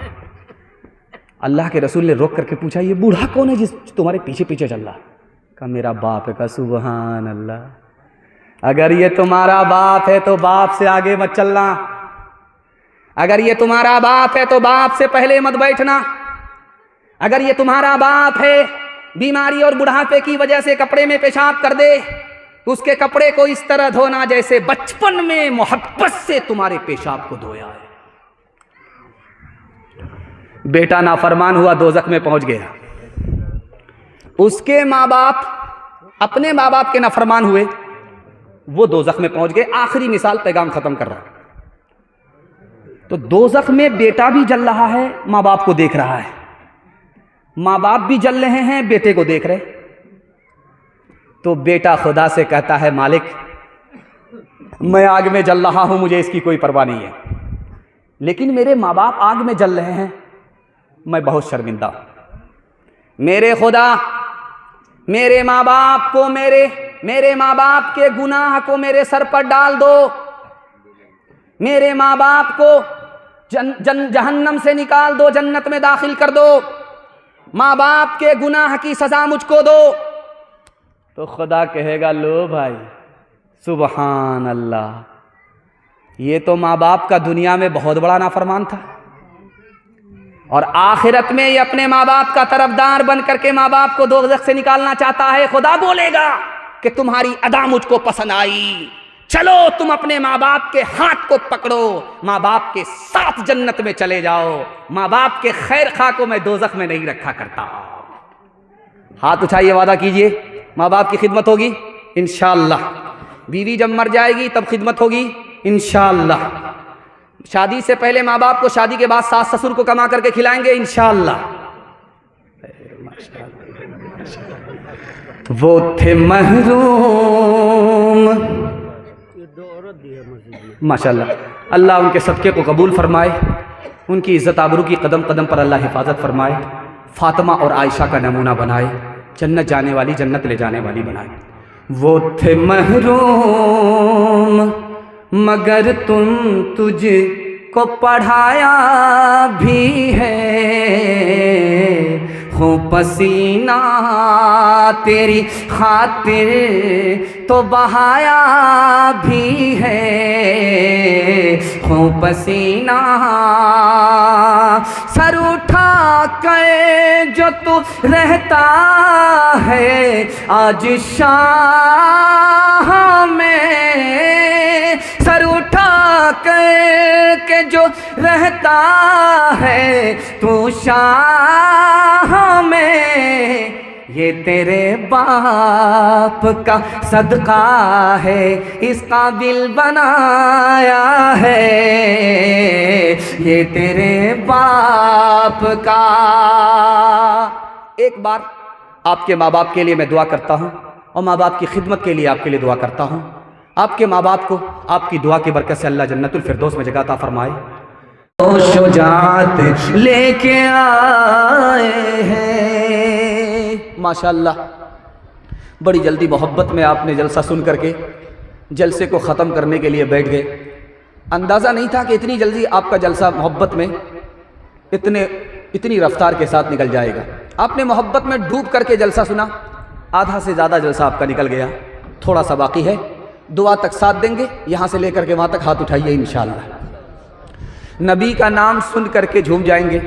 अल्लाह के रसूल ने रोक करके पूछा, ये बूढ़ा कौन है जिस तुम्हारे पीछे पीछे चल रहा? कहा मेरा बाप है। कहा सुबहान अल्लाह, अगर ये तुम्हारा बाप है तो बाप से आगे मत चलना, अगर ये तुम्हारा बाप है तो बाप से पहले मत बैठना, अगर ये तुम्हारा बाप है बीमारी और बुढ़ापे की वजह से कपड़े में पेशाब कर दे, उसके कपड़े को इस तरह धोना जैसे बचपन में मोहब्बत से तुम्हारे पेशाब को धोया है। बेटा नाफरमान हुआ, दोजख में पहुंच गया। उसके माँ बाप अपने माँ बाप के नाफरमान हुए, वो दोजख में पहुंच गए। आखिरी मिसाल, पैगाम खत्म कर रहा है। तो दोजख में बेटा भी जल रहा है, माँ बाप को देख रहा है, माँ बाप भी जल रहे हैं, बेटे को देख रहे। तो बेटा खुदा से कहता है, मालिक मैं आग में जल रहा हूं, मुझे इसकी कोई परवाह नहीं है, लेकिन मेरे माँ बाप आग में जल रहे हैं, मैं बहुत शर्मिंदा हूं। मेरे खुदा मेरे माँ बाप को, मेरे माँ बाप के गुनाह को मेरे सर पर डाल दो, मेरे माँ बाप को जहन्नम से निकाल दो, जन्नत में दाखिल कर दो, माँ बाप के गुनाह की सजा मुझको दो। तो खुदा कहेगा, लो भाई सुबहान अल्लाह, ये तो माँ बाप का दुनिया में बहुत बड़ा नाफरमान था, और आखिरत में ये अपने माँ बाप का तरफदार बन करके माँ बाप को दोज़ख से निकालना चाहता है। खुदा बोलेगा कि तुम्हारी अदा मुझको पसंद आई, चलो तुम अपने माँ बाप के हाथ को पकड़ो, माँ बाप के साथ जन्नत में चले जाओ। माँ बाप के खैर खा को मैं दोज़ख में नहीं रखा करता। हाथ उठाइए, वादा कीजिए माँ बाप की खिदमत होगी इंशाअल्लाह। बीवी जब मर जाएगी तब खिदमत होगी इंशाअल्लाह। शादी से पहले माँ बाप को, शादी के बाद सास ससुर को कमा करके खिलाएंगे इंशाअल्लाह। वो थे महरूम, माशाअल्लाह, अल्लाह उनके सदक़े को कबूल फरमाए, उनकी इज़्ज़त आबरू की कदम कदम पर अल्लाह हिफाजत फरमाए, फ़ातिमा और आयशा का नमूना बनाए, जन्नत जाने वाली, जन्नत ले जाने वाली बनाए। वो थे महरूम मगर तुझको पढ़ाया भी है, हो पसीना तेरी खातिर तो बहाया भी है, हो पसीना सर उठा के जो तू रहता है आज शाह में, सर उठा के जो रहता है तू शाह में, ये तेरे बाप का सदका है, इस काबिल बनाया है, ये तेरे बाप का। एक बार आपके माँ बाप के लिए मैं दुआ करता हूँ, और माँ बाप की खिदमत के लिए आपके लिए दुआ करता हूँ। आपके माँ बाप को आपकी दुआ की बरकत से अल्लाह जन्नतुल फिरदौस में जगह अता फरमाए। शुजाअत लेके आए हैं माशाअल्लाह। बड़ी जल्दी मोहब्बत में आपने जलसा सुन करके जलसे को ख़त्म करने के लिए बैठ गए। अंदाज़ा नहीं था कि इतनी जल्दी आपका जलसा मोहब्बत में इतनी रफ्तार के साथ निकल जाएगा। आपने मोहब्बत में डूब करके जलसा सुना, आधा से ज़्यादा जलसा आपका निकल गया, थोड़ा सा बाकी है। दुआ तक साथ देंगे, यहाँ से लेकर के वहाँ तक हाथ उठाइए इंशाअल्लाह। नबी का नाम सुन करके झूम जाएंगे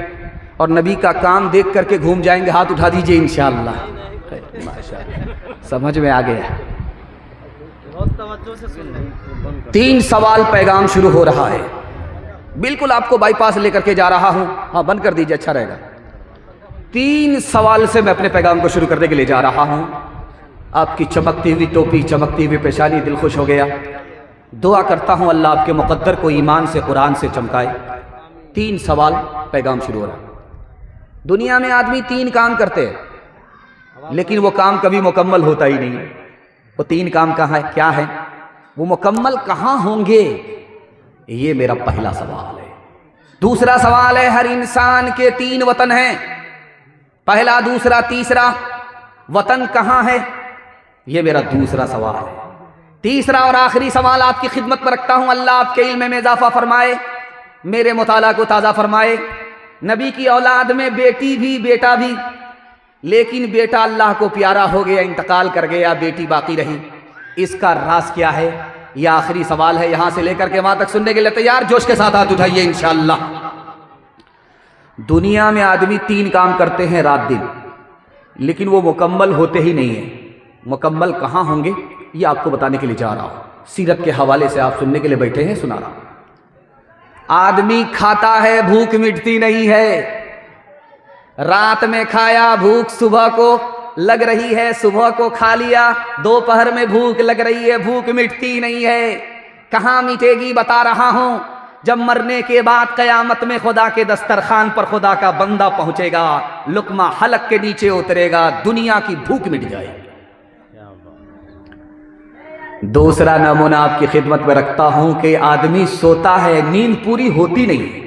और नबी का काम देख करके घूम जाएंगे। हाथ उठा दीजिए इंशाअल्लाह। माशाअल्लाह, समझ में आ गया। 3 सवाल पैगाम शुरू हो रहा है। बिल्कुल आपको बाईपास लेकर के जा रहा हूँ। हाँ, बंद कर दीजिए, अच्छा रहेगा। 3 सवाल से मैं अपने पैगाम को शुरू करने के लिए जा रहा हूँ। आपकी चमकती हुई टोपी, चमकती हुई पेशानी, दिल खुश हो गया। दुआ करता हूँ अल्लाह आपके मुक़द्दर को ईमान से, कुरान से चमकाए। 3 सवाल, पैगाम शुरू हो रहा है। दुनिया में आदमी 3 काम करते हैं, लेकिन वो काम कभी मुकम्मल होता ही नहीं है। वो 3 काम कहाँ है, क्या है, वो मुकम्मल कहाँ होंगे, ये मेरा पहला सवाल है। दूसरा सवाल है, हर इंसान के 3 वतन हैं, पहला, दूसरा, तीसरा। वतन कहाँ है, ये मेरा दूसरा सवाल है। तीसरा और आखिरी सवाल आपकी खिदमत में रखता हूं। अल्लाह आपके इल्म में इजाफा फरमाए, मेरे मुताला को ताज़ा फरमाए। नबी की औलाद में बेटी भी बेटा भी, लेकिन बेटा अल्लाह को प्यारा हो गया, इंतकाल कर गया, बेटी बाकी रही। इसका राज क्या है, यह आखिरी सवाल है। यहां से लेकर के वहां तक सुनने के लिए तैयार, जोश के साथ हाथ उठाइए इंशाअल्लाह। दुनिया में आदमी 3 काम करते हैं रात दिन, लेकिन वो मुकम्मल होते ही नहीं है। मुकम्मल कहाँ होंगे, ये आपको बताने के लिए जा रहा हूं। सीरत के हवाले से आप सुनने के लिए बैठे हैं, सुना रहा हूं। आदमी खाता है, भूख मिटती नहीं है। रात में खाया, भूख सुबह को लग रही है, सुबह को खा लिया, दोपहर में भूख लग रही है, भूख मिटती नहीं है। कहाँ मिटेगी, बता रहा हूं। जब मरने के बाद कयामत में खुदा के दस्तरखान पर खुदा का बंदा पहुंचेगा, लुकमा हलक के नीचे उतरेगा, दुनिया की भूख मिट जाएगी। दूसरा नमूना आपकी खिदमत में रखता हूं कि आदमी सोता है, नींद पूरी होती नहीं है।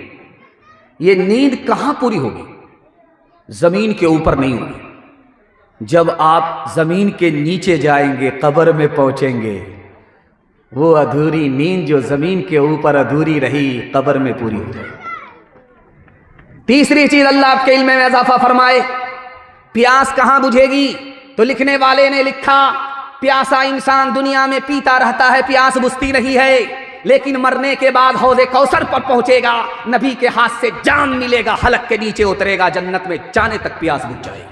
ये नींद कहां पूरी होगी, जमीन के ऊपर नहीं होगी। जब आप जमीन के नीचे जाएंगे, कब्र में पहुंचेंगे, वो अधूरी नींद जो जमीन के ऊपर अधूरी रही, कब्र में पूरी हो जाएगी। तीसरी चीज अल्लाह आपके इल्म में इजाफा फरमाए, प्यास कहां बुझेगी। तो लिखने वाले ने लिखा, प्यासा इंसान दुनिया में पीता रहता है, प्यास बुझती नहीं है, लेकिन मरने के बाद हौज़े कौसर पर पहुंचेगा, नबी के हाथ से जाम मिलेगा, हलक के नीचे उतरेगा, जन्नत में जाने तक प्यास बुझ जाएगी।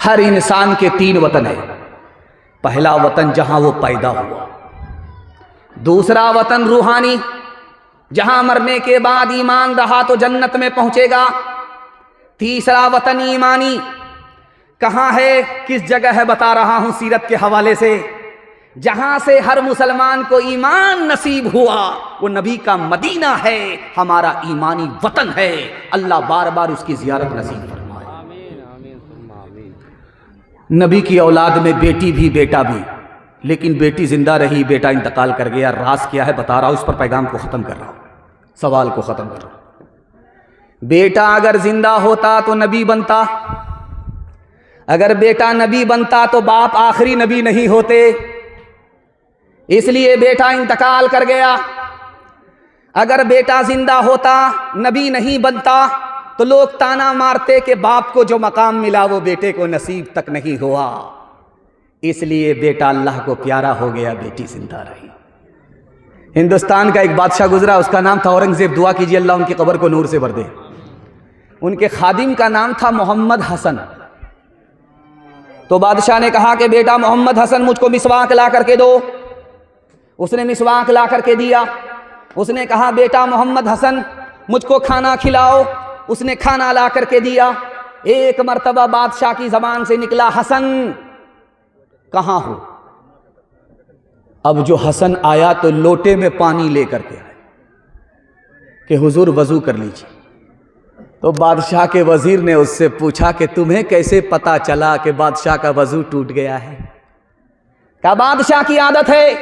हर इंसान के 3 वतन है। पहला वतन जहां वो पैदा हुआ, दूसरा वतन रूहानी, जहां मरने के बाद ईमान रहा तो जन्नत में पहुंचेगा, तीसरा वतन ईमानी। कहां है, किस जगह है, बता रहा हूं सीरत के हवाले से। जहां से हर मुसलमान को ईमान नसीब हुआ, वो नबी का मदीना है, हमारा ईमानी वतन है। अल्लाह बार बार उसकी जियारत नसीब फरमाए। नबी की औलाद में बेटी भी बेटा भी, लेकिन बेटी जिंदा रही, बेटा इंतकाल कर गया। राज क्या है, बता रहा हूं, उस पर पैगाम को ख़त्म कर रहा हूं, सवाल को ख़त्म कर रहा हूं। बेटा अगर जिंदा होता तो नबी बनता, अगर बेटा नबी बनता तो बाप आखिरी नबी नहीं होते, इसलिए बेटा इंतकाल कर गया। अगर बेटा जिंदा होता, नबी नहीं बनता, तो लोग ताना मारते कि बाप को जो मकाम मिला वो बेटे को नसीब तक नहीं हुआ। इसलिए बेटा अल्लाह को प्यारा हो गया, बेटी जिंदा रही। हिंदुस्तान का एक बादशाह गुजरा, उसका नाम था औरंगजेब। दुआ कीजिए अल्लाह उनकी कब्र को नूर से भर दे। उनके खादिम का नाम था मोहम्मद हसन। तो बादशाह ने कहा कि बेटा मोहम्मद हसन, मुझको मिसवाक ला करके दो। उसने मिसवाक ला करके दिया। उसने कहा बेटा मोहम्मद हसन, मुझको खाना खिलाओ। उसने खाना ला करके दिया। एक मर्तबा बादशाह की जबान से निकला, हसन कहां हो। अब जो हसन आया तो लोटे में पानी लेकर के आए कि हुजूर वजू कर लीजिए। तो बादशाह के वजीर ने उससे पूछा कि तुम्हें कैसे पता चला कि बादशाह का वजू टूट गया है। क्या बादशाह की आदत है,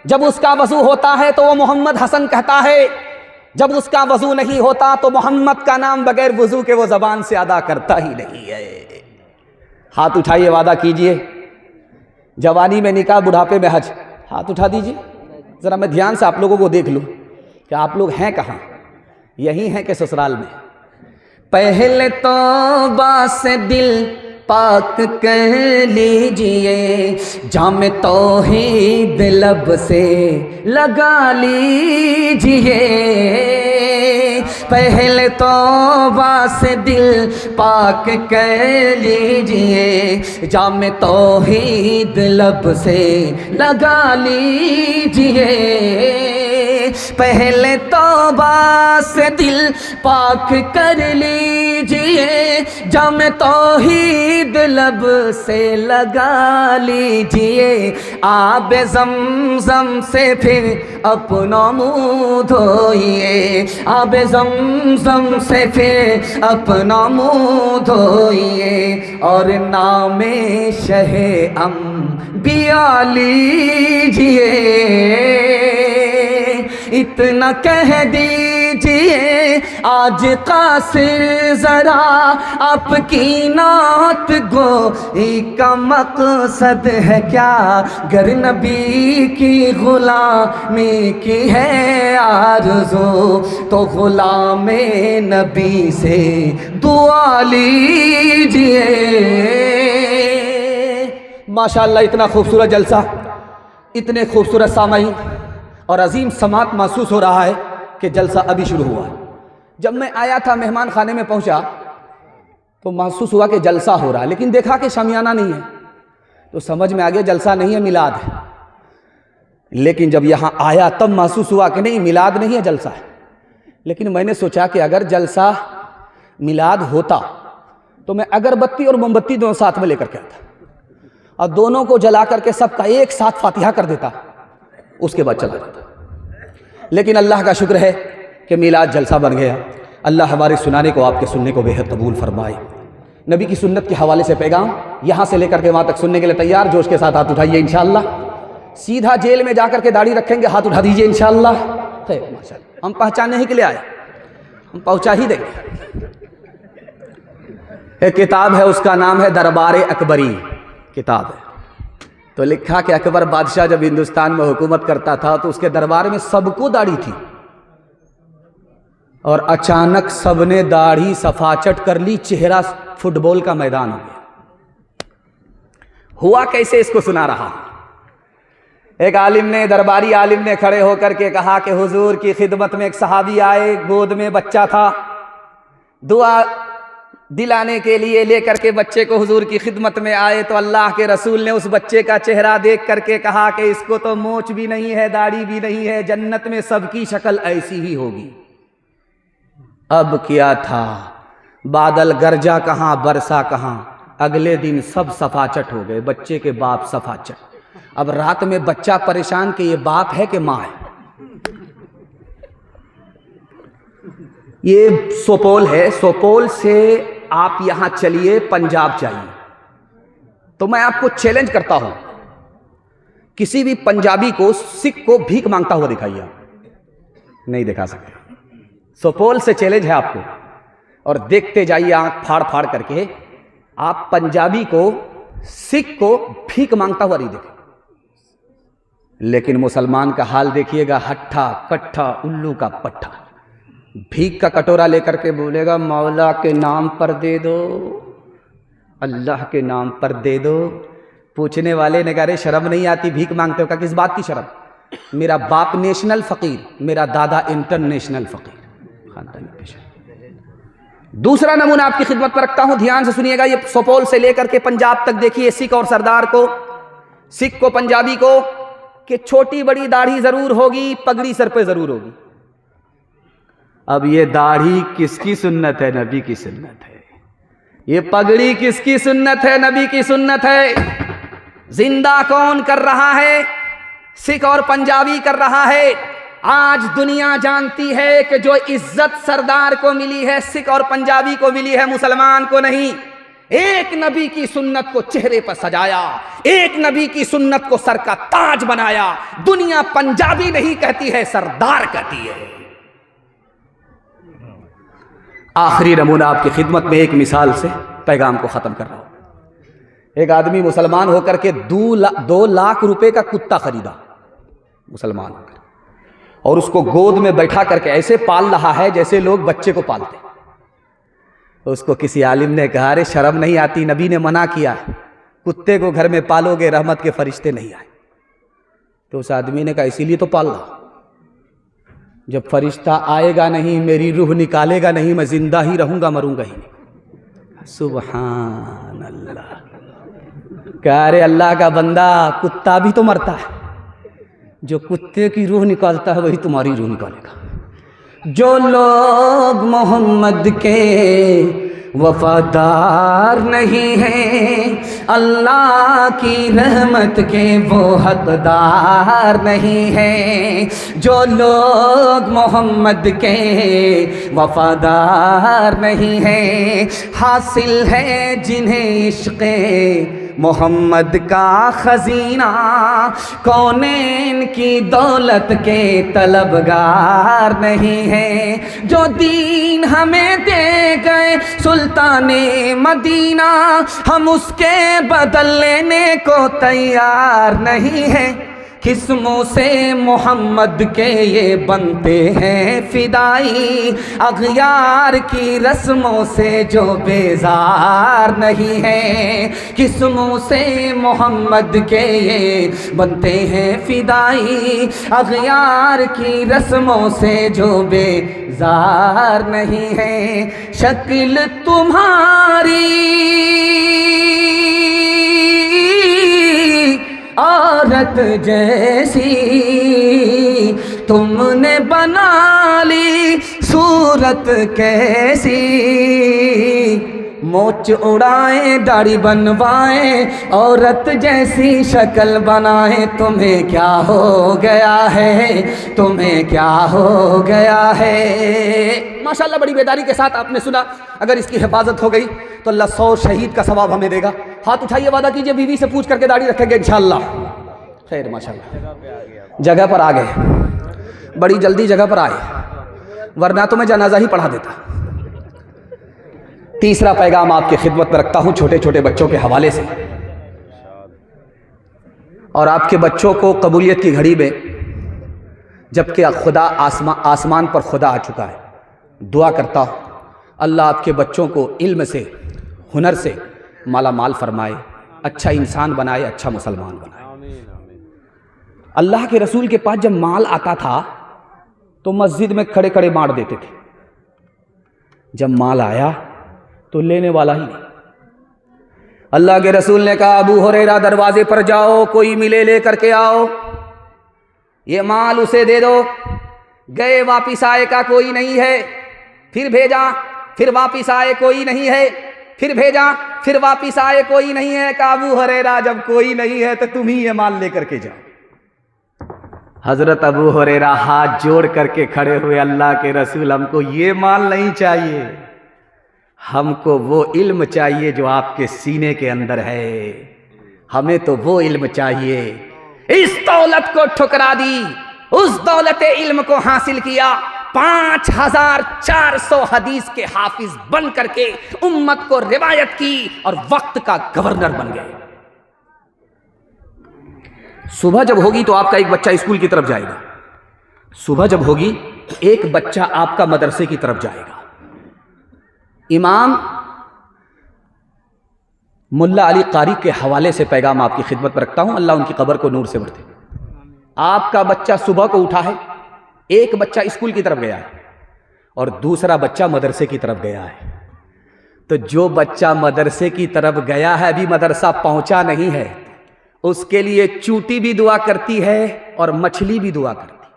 जब उसका वजू होता है तो वो मोहम्मद हसन कहता है, जब उसका वजू नहीं होता तो मोहम्मद का नाम बगैर वजू के वो जबान से अदा करता ही नहीं है। हाथ उठाइए, वादा कीजिए, जवानी में निकाह, बुढ़ापे में हज। हाथ उठा दीजिए, जरा मैं ध्यान से आप लोगों को देख लूं कि आप लोग हैं कहां, यही हैं कि ससुराल में। पहले तौबा से दिल पाक कर लीजिए, जामे तौहीद लब से लगा लीजिए। पहले तौबा से दिल पाक कर लीजिए, जामे तौहीद लब से लगा लीजिए। पहले तौबा से दिल पाक कर लीजिए, जाम तौहीद लब से लगा लीजिए, आब ज़मज़म से फिर अपना मुँह धोइए, आब ज़मज़म से फिर अपना मुँह धोइए, और नामे शहे अंबिया लीजिए। इतना कह दीजिए आज कासिर ज़रा आपकी नात गोई का मकसद है क्या, गर नबी की गुलामी की है आरज़ू, तो गुलामे नबी से दुआ लीजिए। माशाअल्लाह, इतना खूबसूरत जलसा, इतने खूबसूरत सामाईन और अजीम समात महसूस हो रहा है कि जलसा अभी शुरू हुआ है। जब मैं आया था, मेहमान खाने में पहुंचा तो महसूस हुआ कि जलसा हो रहा है, लेकिन देखा कि शामियाना नहीं है तो समझ में आ गया जलसा नहीं है, मिलाद है। लेकिन जब यहाँ आया तब महसूस हुआ कि नहीं, मिलाद नहीं है, जलसा है। लेकिन मैंने सोचा कि अगर जलसा मिलाद होता तो मैं अगरबत्ती और मोमबत्ती दोनों साथ में लेकर के आता और दोनों को जला करके सबका एक साथ फातिहा कर देता, उसके बाद चला जाता। लेकिन अल्लाह का शुक्र है कि मिलाद जलसा बन गया। अल्लाह हमारे सुनाने को, आपके सुनने को बेहद कबूल फरमाए। नबी की सुन्नत के हवाले से पैगाम यहाँ से लेकर के वहाँ तक सुनने के लिए तैयार? जोश के साथ हाथ उठाइए इंशाअल्लाह। सीधा जेल में जाकर के दाढ़ी रखेंगे, हाथ उठा दीजिए इंशाअल्लाह। माशाअल्लाह, हम पहचानने ही के लिए आए, हम पहुँचा ही देंगे। एक किताब है, उसका नाम है दरबार अकबरी किताब है। तो लिखा कि अकबर बादशाह जब हिंदुस्तान में हुकूमत करता था तो उसके दरबार में सबको दाढ़ी थी, और अचानक सबने दाढ़ी सफाचट कर ली, चेहरा फुटबॉल का मैदान हो गया। हुआ कैसे, इसको सुना रहा। एक आलिम ने, दरबारी आलिम ने खड़े होकर के कहा कि हुजूर की खिदमत में एक सहाबी आए, गोद में बच्चा था, दुआ दिलाने के लिए लेकर के बच्चे को हुजूर की खिदमत में आए, तो अल्लाह के रसूल ने उस बच्चे का चेहरा देख करके कहा कि इसको तो मोछ भी नहीं है, दाढ़ी भी नहीं है, जन्नत में सबकी शक्ल ऐसी ही होगी। अब क्या था, बादल गरजा कहाँ, बरसा कहाँ, अगले दिन सब सफाचट हो गए, बच्चे के बाप सफाचट। अब रात में बच्चा परेशान कि ये बाप है कि माँ है। ये सुपौल है, सुपौल से आप यहां चलिए पंजाब जाइए, तो मैं आपको चैलेंज करता हूं, किसी भी पंजाबी को, सिख को भीख मांगता हुआ दिखाइए। आप नहीं दिखा सकते। सुपौल से चैलेंज है आपको, और देखते जाइए आंख फाड़ फाड़ करके, आप पंजाबी को, सिख को भीख मांगता हुआ नहीं देखें। लेकिन मुसलमान का हाल देखिएगा, हट्ठा कट्ठा उल्लू का पट्ठा, भीख का कटोरा लेकर के बोलेगा मौला के नाम पर दे दो, अल्लाह के नाम पर दे दो। पूछने वाले ने कहा, अरे शर्म नहीं आती भीख मांगते हो? का किस बात की शर्म? मेरा बाप नेशनल फकीर, मेरा दादा इंटरनेशनल फकीर। दूसरा नमूना आपकी खिदमत पर रखता हूं, ध्यान से सुनिएगा। ये सुपौल से लेकर के पंजाब तक देखिए, सिख और सरदार को, सिख को, पंजाबी को, कि छोटी बड़ी दाढ़ी जरूर होगी, पगड़ी सर पे जरूर होगी। अब ये दाढ़ी किसकी सुन्नत है? नबी की सुन्नत है। ये पगड़ी किसकी सुन्नत है? नबी की सुन्नत है। जिंदा कौन कर रहा है? सिख और पंजाबी कर रहा है। आज दुनिया जानती है कि जो इज्जत सरदार को मिली है, सिख और पंजाबी को मिली है, मुसलमान को नहीं। एक नबी की सुन्नत को चेहरे पर सजाया, एक नबी की सुन्नत को सर का ताज बनाया। दुनिया पंजाबी नहीं कहती है, सरदार कहती है। आखिरी नमूना आपकी खिदमत में, एक मिसाल से पैगाम को ख़त्म कर रहा हूं। एक आदमी मुसलमान होकर के 2 लाख रुपए का कुत्ता खरीदा, मुसलमान होकर, और उसको गोद में बैठा करके ऐसे पाल रहा है जैसे लोग बच्चे को पालते। तो उसको किसी आलिम ने कहा, अरे शर्म नहीं आती, नबी ने मना किया, कुत्ते को घर में पालोगे रहमत के फरिश्ते नहीं आए। तो उस आदमी ने कहा, इसीलिए तो पाल रहा, जब फरिश्ता आएगा नहीं, मेरी रूह निकालेगा नहीं, मैं जिंदा ही रहूंगा, मरूंगा ही नहीं। सुभान अल्लाह। कह रहे अल्लाह का बंदा, कुत्ता भी तो मरता है, जो कुत्ते की रूह निकालता है वही तुम्हारी रूह निकालेगा। जो लोग मोहम्मद के वफादार नहीं हैं, अल्लाह की रहमत के वो हकदार नहीं हैं। जो लोग मोहम्मद के वफादार नहीं हैं, हासिल है जिन्हें इश्क़े मोहम्मद का खजीना, कौनैन की दौलत के तलबगार नहीं है। जो दीन हमें दे गए सुल्ताने मदीना, हम उसके बदल लेने को तैयार नहीं है। किस्मों से मोहम्मद के ये बनते हैं फिदाई, अग़यार की रस्मों से जो बेजार नहीं है। किस्मों से मोहम्मद के ये बनते हैं फिदाई, अग़यार की रस्मों से जो बेजार नहीं है। शक्ल तुम्हारी औरत जैसी, तुमने बना ली सूरत कैसी। मोच उड़ाए दाढ़ी बनवाए, औरत जैसी शक्ल बनाए। तुम्हें क्या हो गया है, तुम्हें क्या हो गया है। माशाल्लाह बड़ी बेदारी के साथ आपने सुना। अगर इसकी हिफाजत हो गई तो अल्लाह 100 शहीद का सवाब हमें देगा। हाथ उठाइए, वादा कीजिए बीवी से पूछ करके दाढ़ी रखेंगे इंशाअल्लाह। खैर माशाल्लाह जगह पर आ गए, बड़ी जल्दी जगह पर आए, वरना तो मैं जनाजा ही पढ़ा देता। तीसरा पैगाम आपकी खिदमत में रखता हूं छोटे छोटे बच्चों के हवाले से। और आपके बच्चों को कबूलियत की घड़ी में, जबकि खुदा आसमान पर खुदा आ चुका है, दुआ करता हूँ अल्लाह आपके बच्चों को इल्म से, हुनर से माला माल फरमाए, अच्छा इंसान बनाए, अच्छा मुसलमान बनाए। अल्लाह के रसूल के पास जब माल आता था तो मस्जिद में खड़े खड़े बांट देते थे। जब माल आया तो लेने वाला ही नहीं। अल्लाह के रसूल ने कहा, अबू हुरैरा दरवाजे पर जाओ, कोई मिले ले करके आओ, ये माल उसे दे दो। गए, वापिस आए का कोई नहीं है। फिर भेजा, फिर वापिस आए कोई नहीं है। फिर भेजा, फिर वापिस आए कोई नहीं है। कहा, अबू हुरैरा जब कोई नहीं है तो तुम ही ये माल लेकर के जाओ। हजरत अबू हुरैरा हाथ जोड़ करके खड़े हुए, अल्लाह के रसूल हमको ये माल नहीं चाहिए, हमको वो इल्म चाहिए जो आपके सीने के अंदर है। हमें तो वो इल्म चाहिए। इस दौलत को ठुकरा दी, उस दौलत इल्म को हासिल किया। 5400 हदीस के हाफिज बन करके उम्मत को रिवायत की और वक्त का गवर्नर बन गए। सुबह जब होगी तो आपका एक बच्चा स्कूल की तरफ जाएगा, सुबह जब होगी तो एक बच्चा आपका मदरसे की तरफ जाएगा। इमाम मुल्ला अली कारी के हवाले से पैगाम आपकी खिदमत में रखता हूं, अल्लाह उनकी कब्र को नूर से भरते। आपका बच्चा सुबह को उठा है, एक बच्चा स्कूल की तरफ गया है और दूसरा बच्चा मदरसे की तरफ गया है। तो जो बच्चा मदरसे की तरफ गया है, अभी मदरसा पहुंचा नहीं है, उसके लिए चूटी भी दुआ करती है और मछली भी दुआ करती है।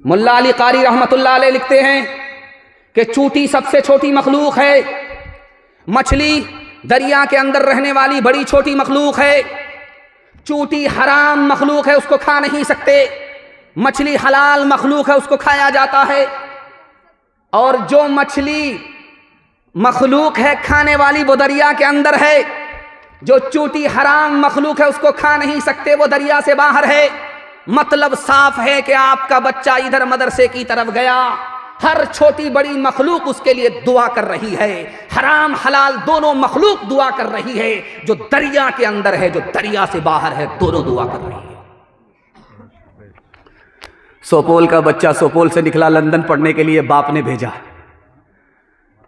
मुल्ला अली कारी रहमतुल्लाह अलैह लिखते हैं कि चूटी सबसे छोटी मखलूक है, मछली दरिया के अंदर रहने वाली बड़ी छोटी मखलूक है। चूटी हराम मखलूक है, उसको खा नहीं सकते। मछली हलाल मखलूक है, उसको खाया जाता है। और जो मछली मखलूक है खाने वाली वो दरिया के अंदर है, जो चूटी हराम मखलूक है उसको खा नहीं सकते, वो दरिया से बाहर है। मतलब साफ है कि आपका बच्चा इधर मदरसे की तरफ गया, हर छोटी बड़ी मखलूक उसके लिए दुआ कर रही है। हराम हलाल दोनों मखलूक दुआ कर रही है। जो दरिया के अंदर है, जो दरिया से बाहर है, दोनों दुआ कर रही है। सोपोल का बच्चा सोपोल से निकला लंदन पढ़ने के लिए, बाप ने भेजा।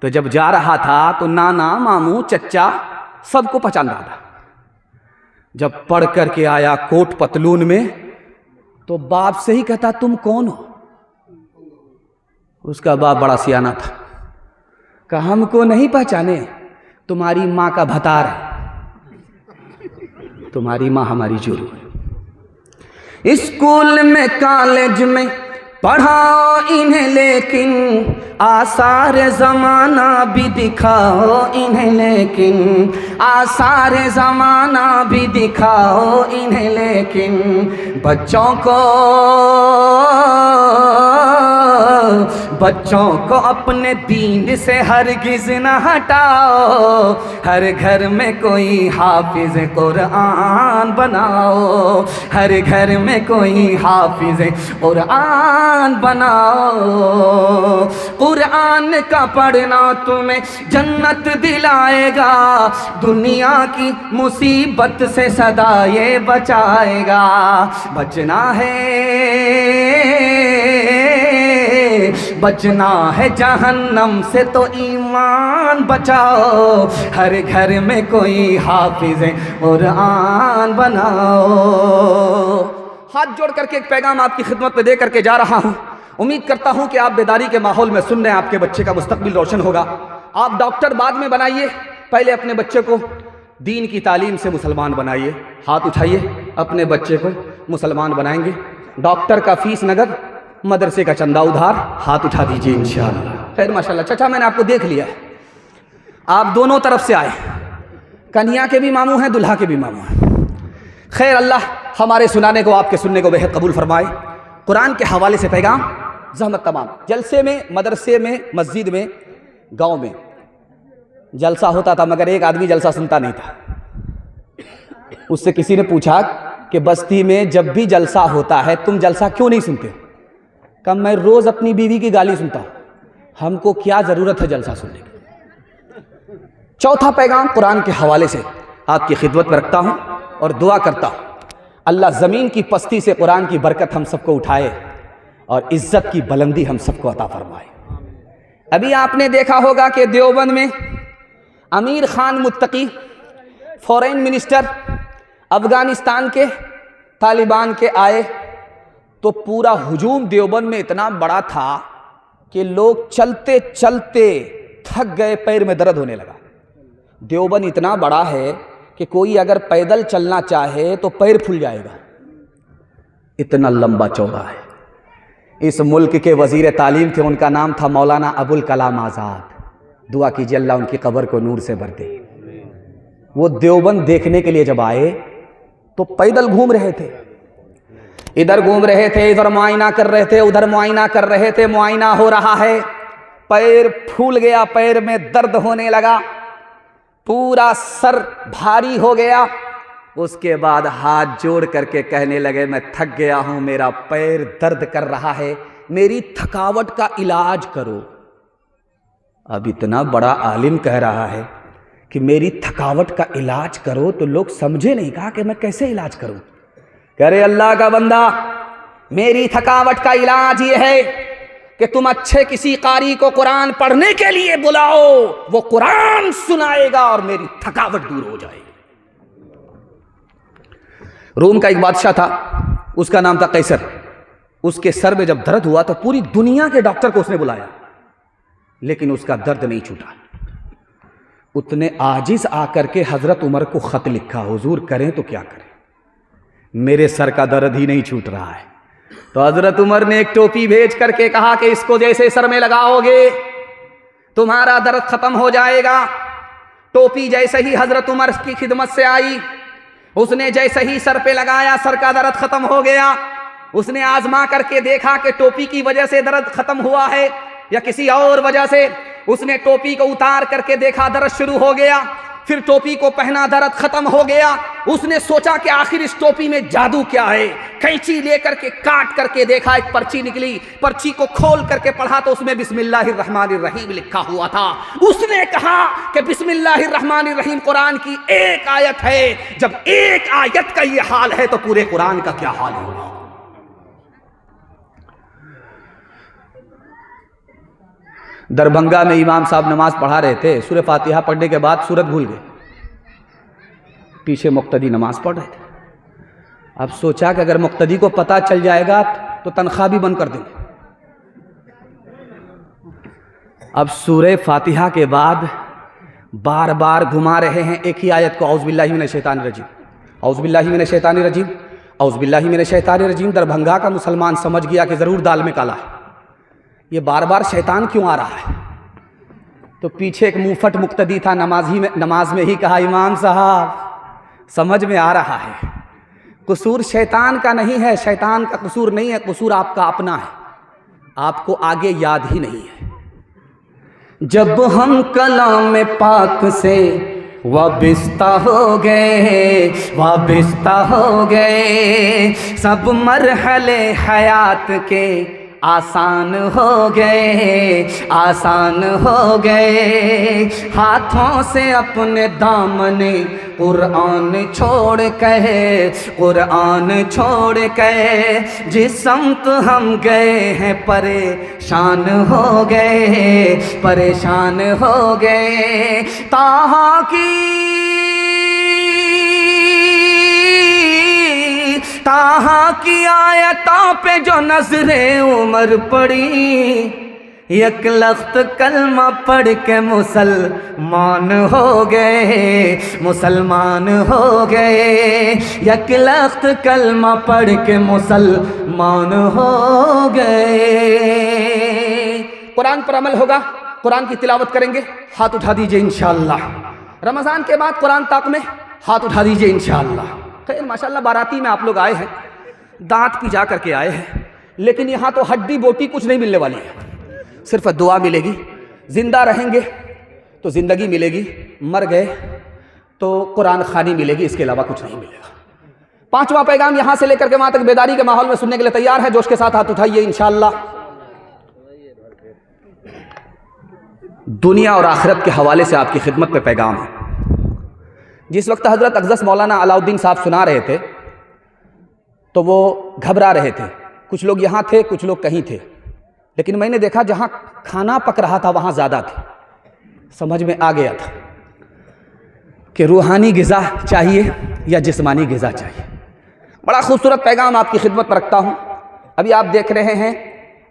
तो जब जा रहा था तो नाना मामू चच्चा सबको पहचान रहा था। जब पढ़ करके आया कोट पतलून में तो बाप से ही कहता, तुम कौन हो? उसका बाप बड़ा सियाना था, कहा हमको नहीं पहचाने, तुम्हारी माँ का भतार है, तुम्हारी माँ हमारी जोरू है। स्कूल में कॉलेज में पढ़ाओ इन्हें, लेकिन आसार ज़माना भी दिखाओ इन्हें, लेकिन आसार ज़माना भी दिखाओ इन्हें, लेकिन बच्चों को अपने दीन से हरगिज़ न हटाओ। हर घर में कोई हाफिज़ कुरान बनाओ, हर घर में कोई हाफिज़ कुरान बनाओ। कुरान का पढ़ना तुम्हें जन्नत दिलाएगा, दुनिया की मुसीबत से सदा ये बचाएगा। बचना है जहन्नम से तो ईमान बचाओ। हर घर में कोई हाफिज़ कुरान बनाओ। हाथ जोड़ करके एक पैगाम आपकी खिदमत में दे करके जा रहा हूँ। उम्मीद करता हूँ कि आप बेदारी के माहौल में सुन रहे हैं, आपके बच्चे का मुस्तकबिल रोशन होगा। आप डॉक्टर बाद में बनाइए, पहले अपने बच्चे को दीन की तालीम से मुसलमान बनाइए। हाथ उठाइए, अपने बच्चे को मुसलमान बनाएंगे। डॉक्टर का फीस नगद, मदरसे का चंदा उधार। हाथ उठा दीजिए इंशाअल्लाह। खैर माशाल्लाह। चाचा मैंने आपको देख लिया है, आप दोनों तरफ से आए, कन्या के भी मामू हैं, दुल्हा के भी मामू हैं। खैर अल्लाह हमारे सुनाने को, आपके सुनने को बेहद कबूल फरमाए। कुरान के हवाले से पैगाम ज़हमत तमाम। जलसे में, मदरसे में, मस्जिद में, गांव में जलसा होता था, मगर एक आदमी जलसा सुनता नहीं था। उससे किसी ने पूछा कि बस्ती में जब भी जलसा होता है तुम जलसा क्यों नहीं सुनते? कहा मैं रोज़ अपनी बीवी की गाली सुनता हूँ, हमको क्या ज़रूरत है जलसा सुनने की। चौथा पैगाम कुरान के हवाले से आपकी खिदमत में रखता हूँ और दुआ करता हूँ अल्लाह ज़मीन की पस्ती से कुरान की बरकत हम सबको उठाए और इज़्ज़त की बुलंदी हम सबको अता फरमाए। अभी आपने देखा होगा कि देवबंद में अमीर खान मुत्तकी फॉरेन मिनिस्टर अफ़गानिस्तान के तालिबान के आए तो पूरा हुजूम देवबंद में इतना बड़ा था कि लोग चलते चलते थक गए, पैर में दर्द होने लगा। देवबंद इतना बड़ा है कि कोई अगर पैदल चलना चाहे तो पैर फूल जाएगा, इतना लंबा चौड़ा है। इस मुल्क के वज़ीर तालीम थे, उनका नाम था मौलाना अबुल कलाम आज़ाद। दुआ कीजिए अल्लाह उनकी कब्र को नूर से भर दे। वो देवबंद देखने के लिए जब आए तो पैदल घूम रहे थे, इधर घूम रहे थे, इधर मुआयना कर रहे थे, उधर मुआयना कर रहे थे। मुआयना हो रहा है, पैर फूल गया, पैर में दर्द होने लगा, पूरा सर भारी हो गया। उसके बाद हाथ जोड़ करके कहने लगे मैं थक गया हूं, मेरा पैर दर्द कर रहा है, मेरी थकावट का इलाज करो। अब इतना बड़ा आलिम कह रहा है कि मेरी थकावट का इलाज करो, तो लोग समझे नहीं। कहा कि मैं कैसे इलाज करूं? कह रहे अल्लाह का बंदा, मेरी थकावट का इलाज ये है कि तुम अच्छे किसी कारी को कुरान पढ़ने के लिए बुलाओ, वो कुरान सुनाएगा और मेरी थकावट दूर हो जाएगी। रोम का एक बादशाह था, उसका नाम था कैसर। उसके सर में जब दर्द हुआ तो पूरी दुनिया के डॉक्टर को उसने बुलाया, लेकिन उसका दर्द नहीं छूटा। उतने आजिज आकर के हजरत उमर को खत लिखा, हुजूर करें तो क्या करें, मेरे सर का दर्द ही नहीं छूट रहा है। तो हजरत उमर ने एक टोपी भेज करके कहा कि इसको जैसे सर में लगाओगे तुम्हारा दर्द खत्म हो जाएगा। टोपी जैसे ही हजरत उमर की खिदमत से आई, उसने जैसे ही सर पे लगाया, सर का दर्द खत्म हो गया। उसने आजमा करके देखा कि टोपी की वजह से दर्द खत्म हुआ है या किसी और वजह से। उसने टोपी को उतार करके देखा, दर्द शुरू हो गया। फिर टोपी को पहना, दर्द खत्म हो गया। उसने सोचा कि आखिर इस टोपी में जादू क्या है। कैंची लेकर के काट करके देखा, एक पर्ची निकली। पर्ची को खोल करके पढ़ा तो उसमें बिस्मिल्लाहिर्रहमानिर्रहीम लिखा हुआ था। उसने कहा कि बिस्मिल्लाहिर्रहमानिर्रहीम कुरान की एक आयत है। जब एक आयत का ये हाल है तो पूरे कुरान का क्या हाल होगा। दरभंगा में इमाम साहब नमाज पढ़ा रहे थे, सूरह फातिहा पढ़ने के बाद सूरत भूल गए, पीछे मुक्तदी नमाज पढ़ रहे थे। अब सोचा कि अगर मुक्तदी को पता चल जाएगा तो तनख्वाह भी बंद कर देंगे। अब सूरह फातिहा के बाद बार बार घुमा रहे हैं एक ही आयत को, औज़ु बिल्लाहि मिनश शैतानिर रजीम, औज़ु बिल्लाहि मिनश शैतानिर रजीम, औज़ुबिल्लाहि मिनश शैतानिर रजीम। दरभंगा का मुसलमान समझ गया कि ज़रूर दाल में काला है, ये बार बार शैतान क्यों आ रहा है। तो पीछे एक मुंहफट मुक्तदी था, नमाज में ही कहा, इमाम साहब समझ में आ रहा है, कसूर शैतान का नहीं है, शैतान का कसूर नहीं है, कसूर आपका अपना है, आपको आगे याद ही नहीं है। जब हम कलाम पाक से वाबिस्ता हो गए, वाबिस्ता हो गए, सब मरहले हयात के आसान हो गए, आसान हो गए। हाथों से अपने दामने कुरान छोड़ के, कुरान छोड़ के जिस समत हम गए हैं परेशान हो गए, परेशान हो गए। ताहा की आयतों पे जो नजरे उमर पड़ी, एक लख्त कलमा पढ़ के मुसलमान हो गए, मुसलमान हो गए। एक लख्त कलमा पढ़ के मुसलमान हो गए। कुरान पर अमल होगा, कुरान की तिलावत करेंगे, हाथ उठा दीजिए इंशाअल्लाह। रमज़ान के बाद कुरान ताक में हाथ उठा दीजिए इंशाअल्लाह। खैर माशाअल्लाह बाराती में आप लोग आए हैं, दांत पिजा करके आए हैं, लेकिन यहाँ तो हड्डी बोटी कुछ नहीं मिलने वाली है, सिर्फ दुआ मिलेगी। जिंदा रहेंगे तो ज़िंदगी मिलेगी, मर गए तो कुरान खानी मिलेगी, इसके अलावा कुछ नहीं मिलेगा। पांचवा पैगाम यहाँ से लेकर के वहाँ तक बेदारी के माहौल में सुनने के लिए तैयार है? जोश के साथ हाथ उठाइए इंशाअल्लाह। दुनिया और आखिरत के हवाले से आपकी खिदमत पे पैगाम है। जिस वक्त हज़रत अक़दस मौलाना अलाउद्दीन साहब सुना रहे थे तो वो घबरा रहे थे, कुछ लोग यहाँ थे, कुछ लोग कहीं थे, लेकिन मैंने देखा जहाँ खाना पक रहा था वहाँ ज़्यादा थे। समझ में आ गया था कि रूहानी ग़िज़ा चाहिए या जिस्मानी ग़िज़ा चाहिए। बड़ा खूबसूरत पैगाम आपकी खिदमत पर रखता हूँ। अभी आप देख रहे हैं,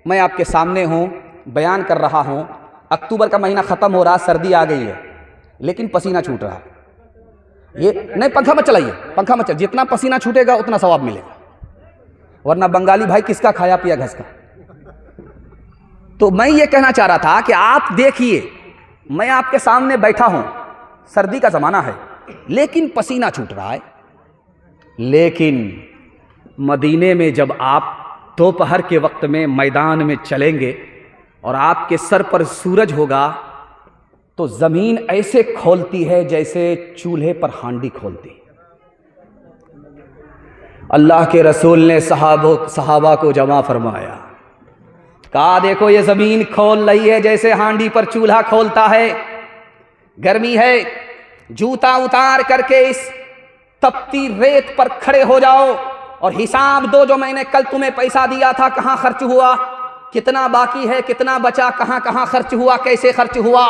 मैं आपके सामने हूँ, बयान कर रहा हूँ। अक्टूबर का महीना ख़त्म हो रहा, सर्दी आ गई है, लेकिन पसीना छूट रहा है। ये नहीं, पंखा मत चलाइए, पंखा मत चलाइए, जितना पसीना छूटेगा उतना सवाब मिलेगा, वरना बंगाली भाई किसका खाया पिया घस का। तो मैं ये कहना चाह रहा था कि आप देखिए, मैं आपके सामने बैठा हूं, सर्दी का ज़माना है लेकिन पसीना छूट रहा है। लेकिन मदीने में जब आप दोपहर के वक्त में मैदान में चलेंगे और आपके सर पर सूरज होगा तो ज़मीन ऐसे खोलती है जैसे चूल्हे पर हांडी खोलती। अल्लाह के रसूल ने सहाबा को जमा फरमाया, कहा देखो ये ज़मीन खोल रही है जैसे हांडी पर चूल्हा खोलता है। गर्मी है, जूता उतार करके इस तपती रेत पर खड़े हो जाओ और हिसाब दो, जो मैंने कल तुम्हें पैसा दिया था कहाँ खर्च हुआ, कितना बाकी है, कितना बचा, कहाँ कहाँ खर्च हुआ, कैसे खर्च हुआ,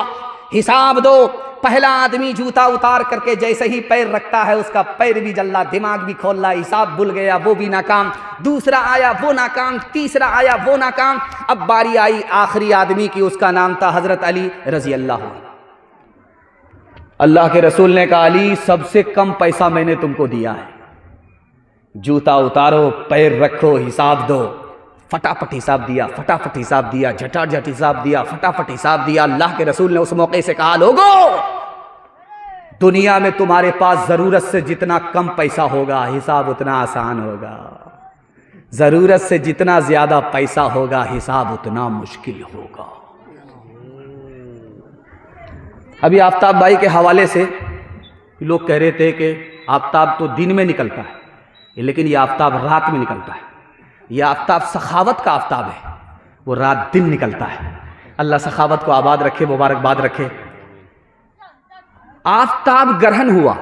हिसाब दो। पहला आदमी जूता उतार करके जैसे ही पैर रखता है उसका पैर भी जल्ला, दिमाग भी खोल रहा, हिसाब भूल गया, वो भी नाकाम। दूसरा आया वो नाकाम, तीसरा आया वो नाकाम। अब बारी आई आखिरी आदमी की, उसका नाम था हजरत अली रजी अल्लाह। अल्लाह के रसूल ने कहा, अली सबसे कम पैसा मैंने तुमको दिया है, जूता उतारो, पैर रखो, हिसाब दो। फटाफट हिसाब दिया, फटाफट हिसाब दिया, झटाझट हिसाब दिया, फटाफट हिसाब दिया। अल्लाह के रसूल ने उस मौके से कहा, लोगों दुनिया में तुम्हारे पास ज़रूरत से जितना कम पैसा होगा हिसाब उतना आसान होगा, ज़रूरत से जितना ज़्यादा पैसा होगा हिसाब उतना मुश्किल होगा। अभी आफ्ताब भाई के हवाले से लोग कह रहे थे कि आफ्ताब तो दिन में निकलता है, लेकिन ये आफ्ताब रात में निकलता है। ये आफ्ताब सखावत का आफ्ताब है, वो रात दिन निकलता है। अल्लाह सखावत को आबाद रखे, मुबारकबाद रखे। आफ्ताब ग्रहण हुआ,